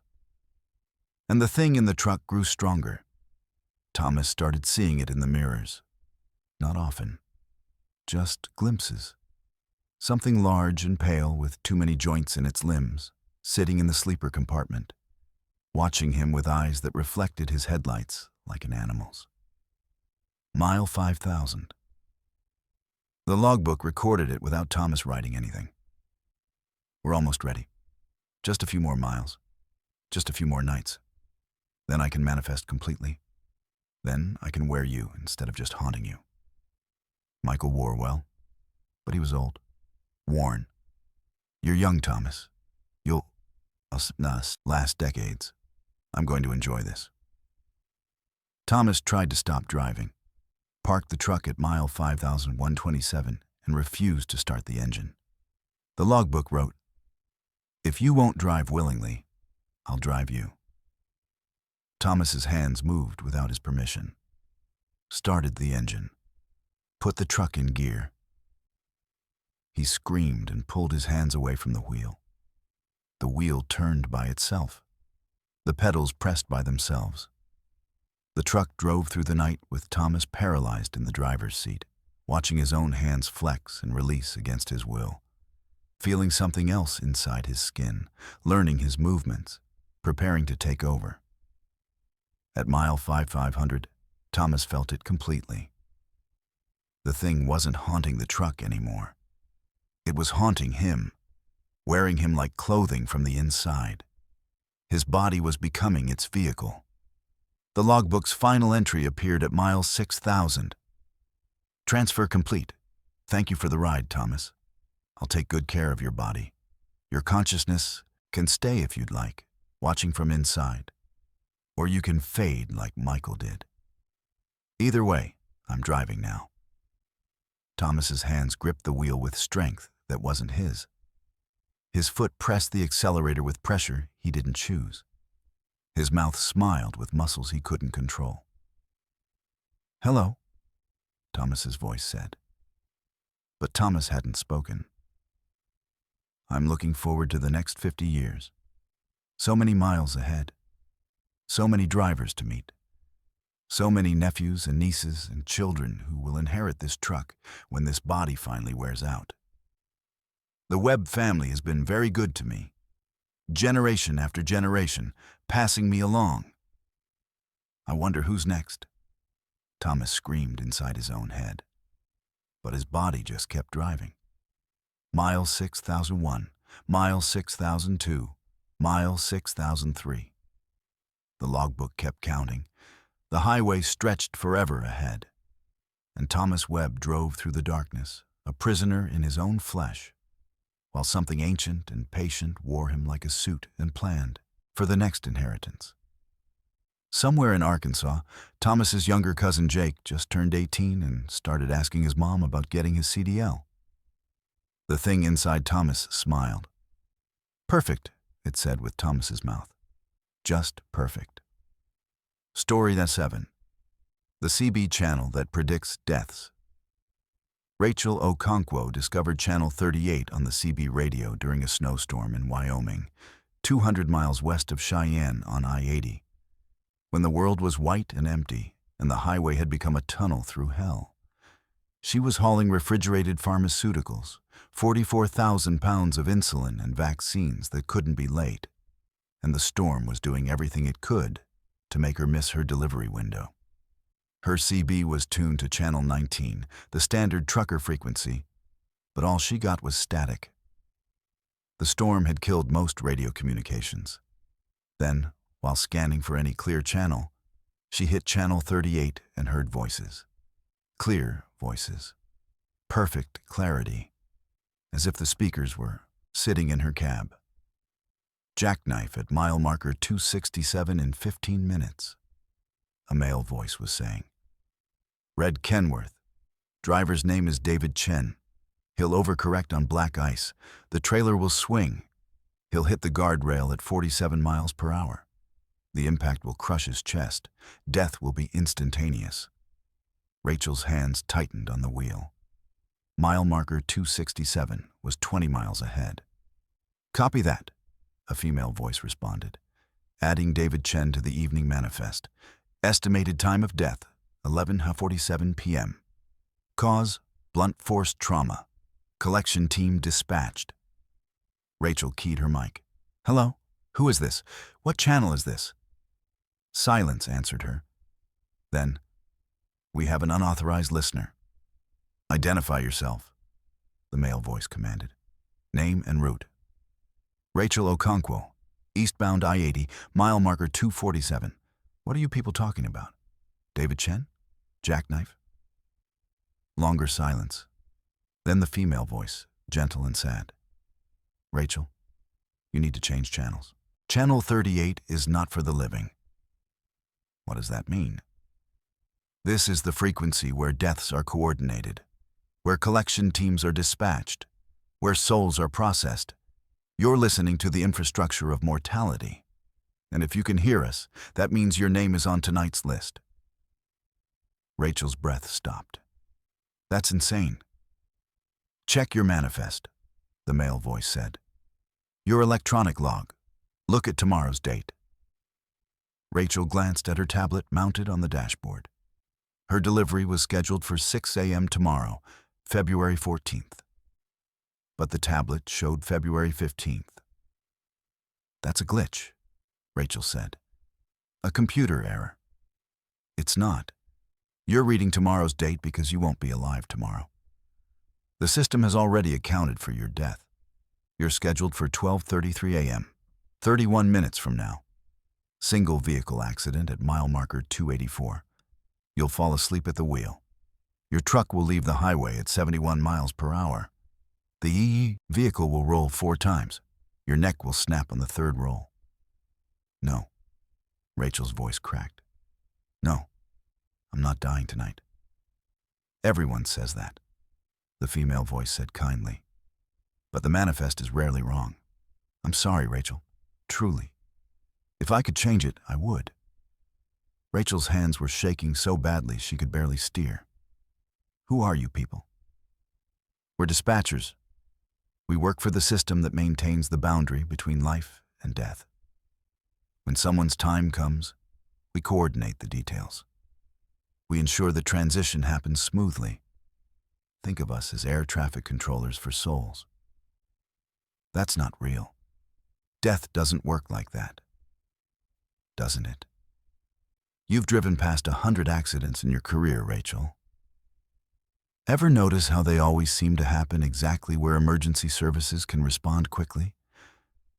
And the thing in the truck grew stronger. Thomas started seeing it in the mirrors. Not often, just glimpses. Something large and pale with too many joints in its limbs, sitting in the sleeper compartment, watching him with eyes that reflected his headlights like an animal's. Mile 5,000. The logbook recorded it without Thomas writing anything. We're almost ready. Just a few more miles. Just a few more nights. Then I can manifest completely. Then I can wear you instead of just haunting you. Michael wore well, but he was old. Worn. You're young, Thomas. You'll last decades. I'm going to enjoy this. Thomas tried to stop driving, parked the truck at mile 5,127, and refused to start the engine. The logbook wrote, "If you won't drive willingly, I'll drive you." Thomas's hands moved without his permission, started the engine, put the truck in gear. He screamed and pulled his hands away from the wheel. The wheel turned by itself. The pedals pressed by themselves. The truck drove through the night with Thomas paralyzed in the driver's seat, watching his own hands flex and release against his will, feeling something else inside his skin, learning his movements, preparing to take over. At mile 5,500, Thomas felt it completely. The thing wasn't haunting the truck anymore. It was haunting him, wearing him like clothing from the inside. His body was becoming its vehicle. The logbook's final entry appeared at mile 6,000. Transfer complete. Thank you for the ride, Thomas. I'll take good care of your body. Your consciousness can stay if you'd like, watching from inside. Or you can fade like Michael did. Either way, I'm driving now. Thomas's hands gripped the wheel with strength that wasn't his. His foot pressed the accelerator with pressure he didn't choose. His mouth smiled with muscles he couldn't control. "Hello," Thomas's voice said. But Thomas hadn't spoken. "I'm looking forward to the next 50 years. So many miles ahead. So many drivers to meet. So many nephews and nieces and children who will inherit this truck when this body finally wears out. The Webb family has been very good to me, generation after generation, passing me along. I wonder who's next." Thomas screamed inside his own head, but his body just kept driving. Mile 6,001, mile 6,002, mile 6,003. The logbook kept counting. The highway stretched forever ahead, and Thomas Webb drove through the darkness, a prisoner in his own flesh, while something ancient and patient wore him like a suit and planned for the next inheritance. Somewhere in Arkansas, Thomas's younger cousin Jake just turned 18 and started asking his mom about getting his CDL. The thing inside Thomas smiled. "Perfect," it said with Thomas's mouth. "Just perfect." Story 7. The CB channel that predicts deaths. Rachel Okonkwo discovered Channel 38 on the CB radio during a snowstorm in Wyoming, 200 miles west of Cheyenne on I-80, when the world was white and empty and the highway had become a tunnel through hell. She was hauling refrigerated pharmaceuticals, 44,000 pounds of insulin and vaccines that couldn't be late, and the storm was doing everything it could to make her miss her delivery window. Her CB was tuned to Channel 19, the standard trucker frequency, but all she got was static. The storm had killed most radio communications. Then, while scanning for any clear channel, she hit Channel 38 and heard voices. Clear voices. Perfect clarity, as if the speakers were sitting in her cab. "Jackknife at mile marker 267 in 15 minutes, a male voice was saying. "Red Kenworth. Driver's name is David Chen. He'll overcorrect on black ice. The trailer will swing. He'll hit the guardrail at 47 miles per hour. The impact will crush his chest. Death will be instantaneous." Rachel's hands tightened on the wheel. Mile marker 267 was 20 miles ahead. "Copy that," a female voice responded, adding David Chen to the evening manifest. "Estimated time of death, 11:47 p.m. Cause, blunt force trauma. Collection team dispatched. Rachel keyed her mic. Hello? Who is this? What channel is this? Silence answered her. Then, we have an unauthorized listener. Identify yourself, the male voice commanded. Name and route. Rachel Okonkwo, eastbound I-80, mile marker 247. What are you people talking about? David Chen? Jackknife? Longer silence. Then the female voice, gentle and sad. Rachel, you need to change channels. Channel 38 is not for the living. What does that mean? This is the frequency where deaths are coordinated, where collection teams are dispatched, where souls are processed. You're listening to the infrastructure of mortality. And if you can hear us, that means your name is on tonight's list. Rachel's breath stopped. That's insane. Check your manifest, the male voice said. Your electronic log. Look at tomorrow's date. Rachel glanced at her tablet mounted on the dashboard. Her delivery was scheduled for 6 a.m. tomorrow, February 14th. But the tablet showed February 15th. That's a glitch, Rachel said. A computer error. It's not. You're reading tomorrow's date because you won't be alive tomorrow. The system has already accounted for your death. You're scheduled for 12:33 a.m., 31 minutes from now. Single vehicle accident at mile marker 284. You'll fall asleep at the wheel. Your truck will leave the highway at 71 miles per hour. The vehicle will roll 4 times. Your neck will snap on the 3rd roll. No. Rachel's voice cracked. No, I'm not dying tonight. Everyone says that, the female voice said kindly. But the manifest is rarely wrong. I'm sorry, Rachel. Truly. If I could change it, I would. Rachel's hands were shaking so badly she could barely steer. Who are you people? We're dispatchers. We work for the system that maintains the boundary between life and death. When someone's time comes, we coordinate the details. We ensure the transition happens smoothly. Think of us as air traffic controllers for souls. That's not real. Death doesn't work like that. Doesn't it? You've driven past 100 accidents in your career, Rachel. Ever notice how they always seem to happen exactly where emergency services can respond quickly?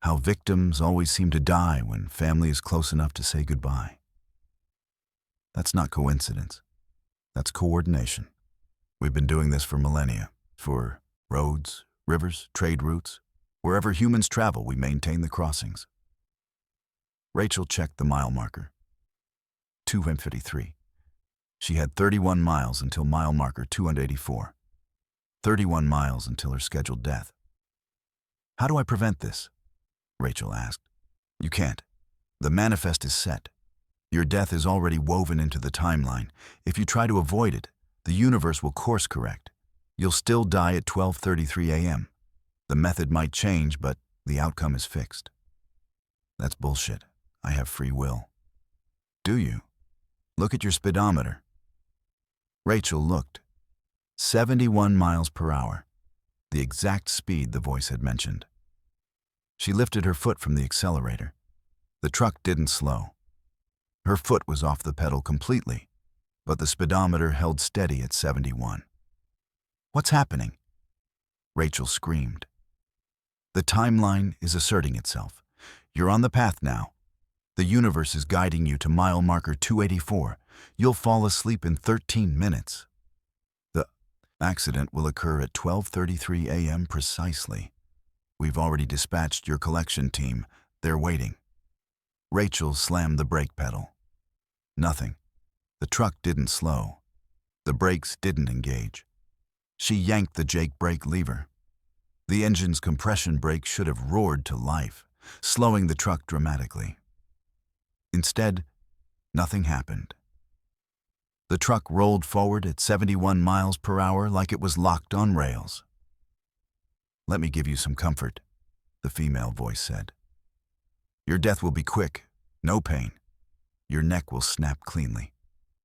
How victims always seem to die when family is close enough to say goodbye? That's not coincidence. That's coordination. We've been doing this for millennia. For roads, rivers, trade routes, wherever humans travel, we maintain the crossings. Rachel checked the mile marker. 253. She had 31 miles until mile marker 284. 31 miles until her scheduled death. How do I prevent this? Rachel asked. You can't. The manifest is set. Your death is already woven into the timeline. If you try to avoid it, the universe will course correct. You'll still die at 12:33 a.m. The method might change, but the outcome is fixed. That's bullshit. I have free will. Do you? Look at your speedometer. Rachel looked. 71 miles per hour. The exact speed the voice had mentioned. She lifted her foot from the accelerator. The truck didn't slow. Her foot was off the pedal completely, but the speedometer held steady at 71. What's happening? Rachel screamed. The timeline is asserting itself. You're on the path now. The universe is guiding you to mile marker 284. You'll fall asleep in 13 minutes. The accident will occur at 12:33 a.m. precisely. We've already dispatched your collection team. They're waiting. Rachel slammed the brake pedal. Nothing. The truck didn't slow. The brakes didn't engage. She yanked the Jake brake lever. The engine's compression brake should have roared to life, slowing the truck dramatically. Instead, nothing happened. The truck rolled forward at 71 miles per hour like it was locked on rails. Let me give you some comfort, the female voice said. Your death will be quick, no pain. Your neck will snap cleanly.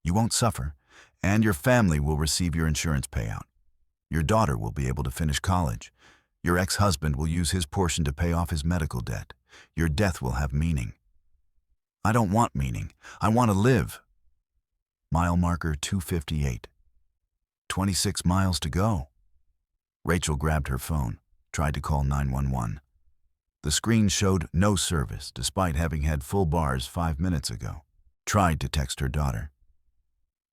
You won't suffer, and your family will receive your insurance payout. Your daughter will be able to finish college. Your ex-husband will use his portion to pay off his medical debt. Your death will have meaning. I don't want meaning. I want to live. Mile marker 258. 26 miles to go. Rachel grabbed her phone, tried to call 911. The screen showed no service despite having had full bars 5 minutes ago. Tried to text her daughter.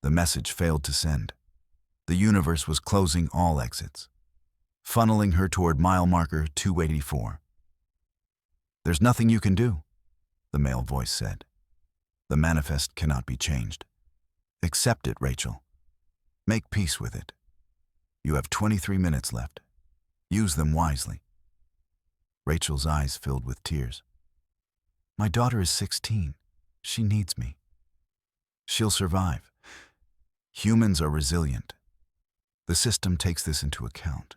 The message failed to send. The universe was closing all exits, funneling her toward mile marker 284. There's nothing you can do, the male voice said. The manifest cannot be changed. Accept it, Rachel. Make peace with it. You have 23 minutes left. Use them wisely. Rachel's eyes filled with tears. My daughter is 16. She needs me. She'll survive. Humans are resilient. The system takes this into account.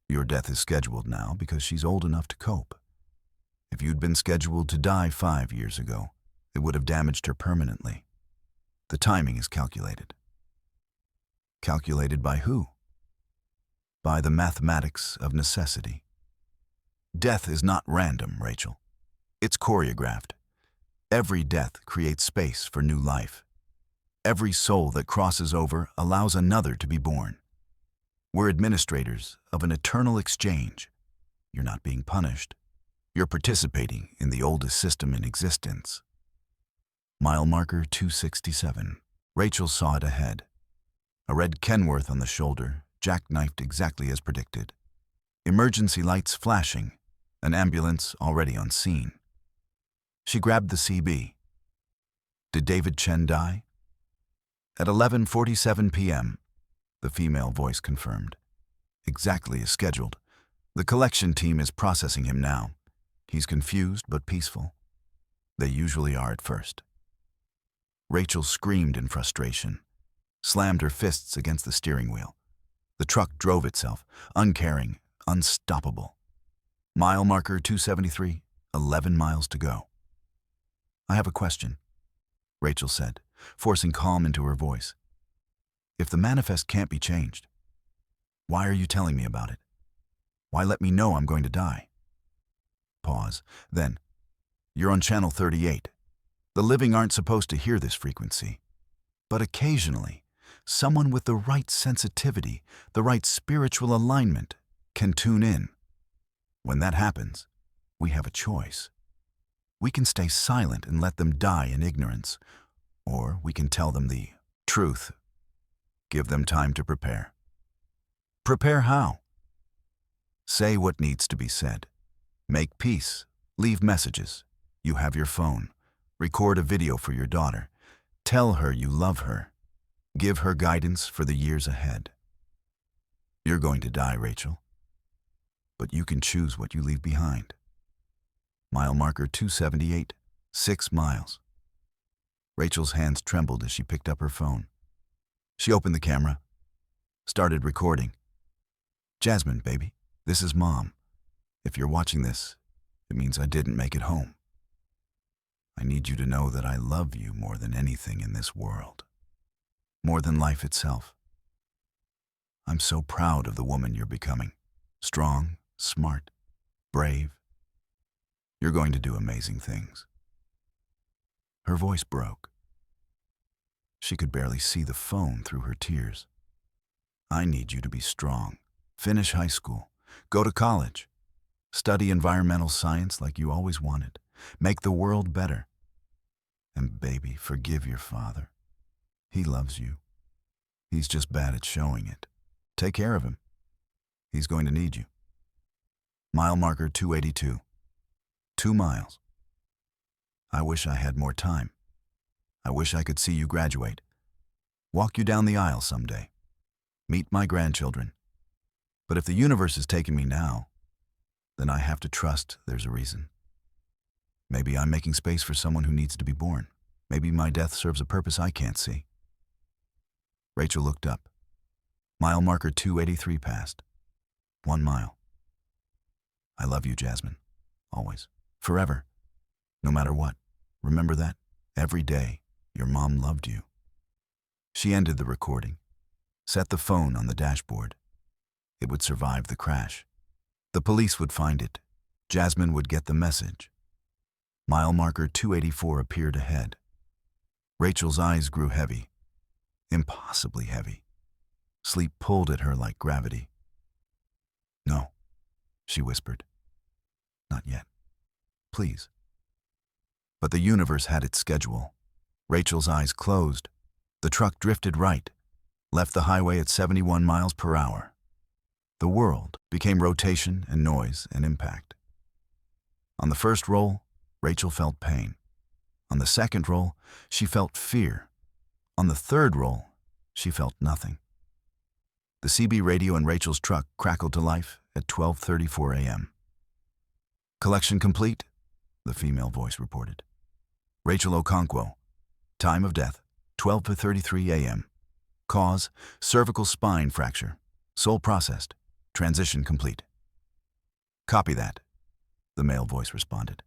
Your death is scheduled now because she's old enough to cope. If you'd been scheduled to die 5 years ago, it would have damaged her permanently. The timing is calculated. Calculated by who? By the mathematics of necessity. Death is not random, Rachel. It's choreographed. Every death creates space for new life. Every soul that crosses over allows another to be born. We're administrators of an eternal exchange. You're not being punished. You're participating in the oldest system in existence. Mile marker 267. Rachel saw it ahead. A red Kenworth on the shoulder, jackknifed exactly as predicted. Emergency lights flashing, an ambulance already on scene. She grabbed the CB. Did David Chen die? At 11:47 p.m., the female voice confirmed. Exactly as scheduled. The collection team is processing him now. He's confused but peaceful. They usually are at first. Rachel screamed in frustration, slammed her fists against the steering wheel. The truck drove itself, uncaring, unstoppable. Mile marker 273, 11 miles to go. I have a question, Rachel said, forcing calm into her voice. If the manifest can't be changed, why are you telling me about it? Why let me know I'm going to die? Pause. Then, you're on channel 38. The living aren't supposed to hear this frequency. But occasionally, someone with the right sensitivity, the right spiritual alignment, can tune in. When that happens, we have a choice. We can stay silent and let them die in ignorance, or we can tell them the truth. Give them time to prepare. Prepare how? Say what needs to be said. Make peace. Leave messages. You have your phone. Record a video for your daughter. Tell her you love her. Give her guidance for the years ahead. You're going to die, Rachel. But you can choose what you leave behind. Mile marker 278, 6 miles. Rachel's hands trembled as she picked up her phone. She opened the camera, started recording. Jasmine, baby, this is Mom. If you're watching this, it means I didn't make it home. I need you to know that I love you more than anything in this world. More than life itself. I'm so proud of the woman you're becoming. Strong, smart, brave. You're going to do amazing things. Her voice broke. She could barely see the phone through her tears. I need you to be strong. Finish high school. Go to college. Study environmental science like you always wanted. Make the world better. And baby, forgive your father. He loves you. He's just bad at showing it. Take care of him. He's going to need you. Mile marker 282. 2 miles. I wish I had more time. I wish I could see you graduate. Walk you down the aisle someday. Meet my grandchildren. But if the universe is taking me now, then I have to trust there's a reason. Maybe I'm making space for someone who needs to be born. Maybe my death serves a purpose I can't see. Rachel looked up. Mile marker 283 passed. 1 mile. I love you, Jasmine. Always. Forever. No matter what. Remember that? Every day, your mom loved you. She ended the recording. Set the phone on the dashboard. It would survive the crash. The police would find it. Jasmine would get the message. Mile marker 284 appeared ahead. Rachel's eyes grew heavy, impossibly heavy. Sleep pulled at her like gravity. "No," she whispered. "Not yet. Please." But the universe had its schedule. Rachel's eyes closed. The truck drifted right, left the highway at 71 miles per hour. The world became rotation and noise and impact. On the first roll, Rachel felt pain. On the second roll, she felt fear. On the third roll, she felt nothing. The CB radio in Rachel's truck crackled to life at 12:34 a.m. "Collection complete," the female voice reported. "Rachel Okonkwo. Time of death, 12:33 a.m. Cause, cervical spine fracture. Soul processed. Transition complete." "Copy that," the male voice responded.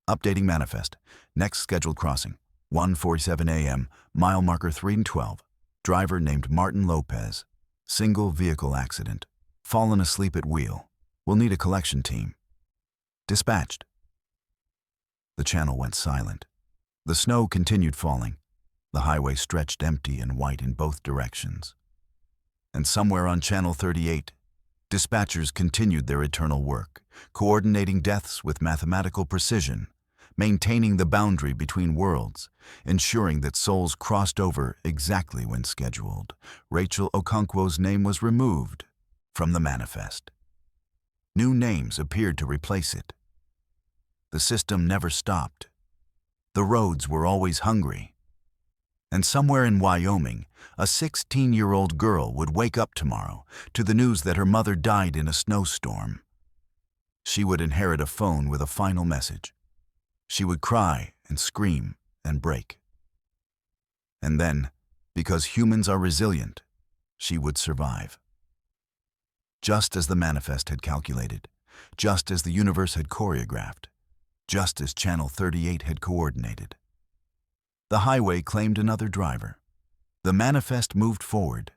"Updating manifest. Next scheduled crossing, 1:47 a.m., mile marker 312. Driver named Martin Lopez. Single vehicle accident. Fallen asleep at wheel. Will need a collection team. Dispatched." The channel went silent. The snow continued falling. The highway stretched empty and white in both directions. And somewhere on Channel 38, dispatchers continued their eternal work, coordinating deaths with mathematical precision, maintaining the boundary between worlds, ensuring that souls crossed over exactly when scheduled. Rachel Okonkwo's name was removed from the manifest. New names appeared to replace it. The system never stopped. The roads were always hungry. And somewhere in Wyoming, a 16-year-old girl would wake up tomorrow to the news that her mother died in a snowstorm. She would inherit a phone with a final message. She would cry and scream and break. And then, because humans are resilient, she would survive. Just as the manifest had calculated, just as the universe had choreographed, just as Channel 38 had coordinated. The highway claimed another driver. The manifest moved forward.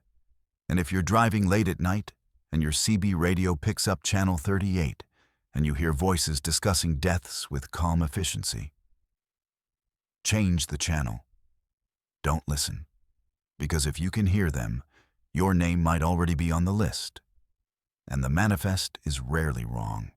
And if you're driving late at night and your CB radio picks up Channel 38 and you hear voices discussing deaths with calm efficiency, change the channel. Don't listen. Because if you can hear them, your name might already be on the list. And the manifest is rarely wrong.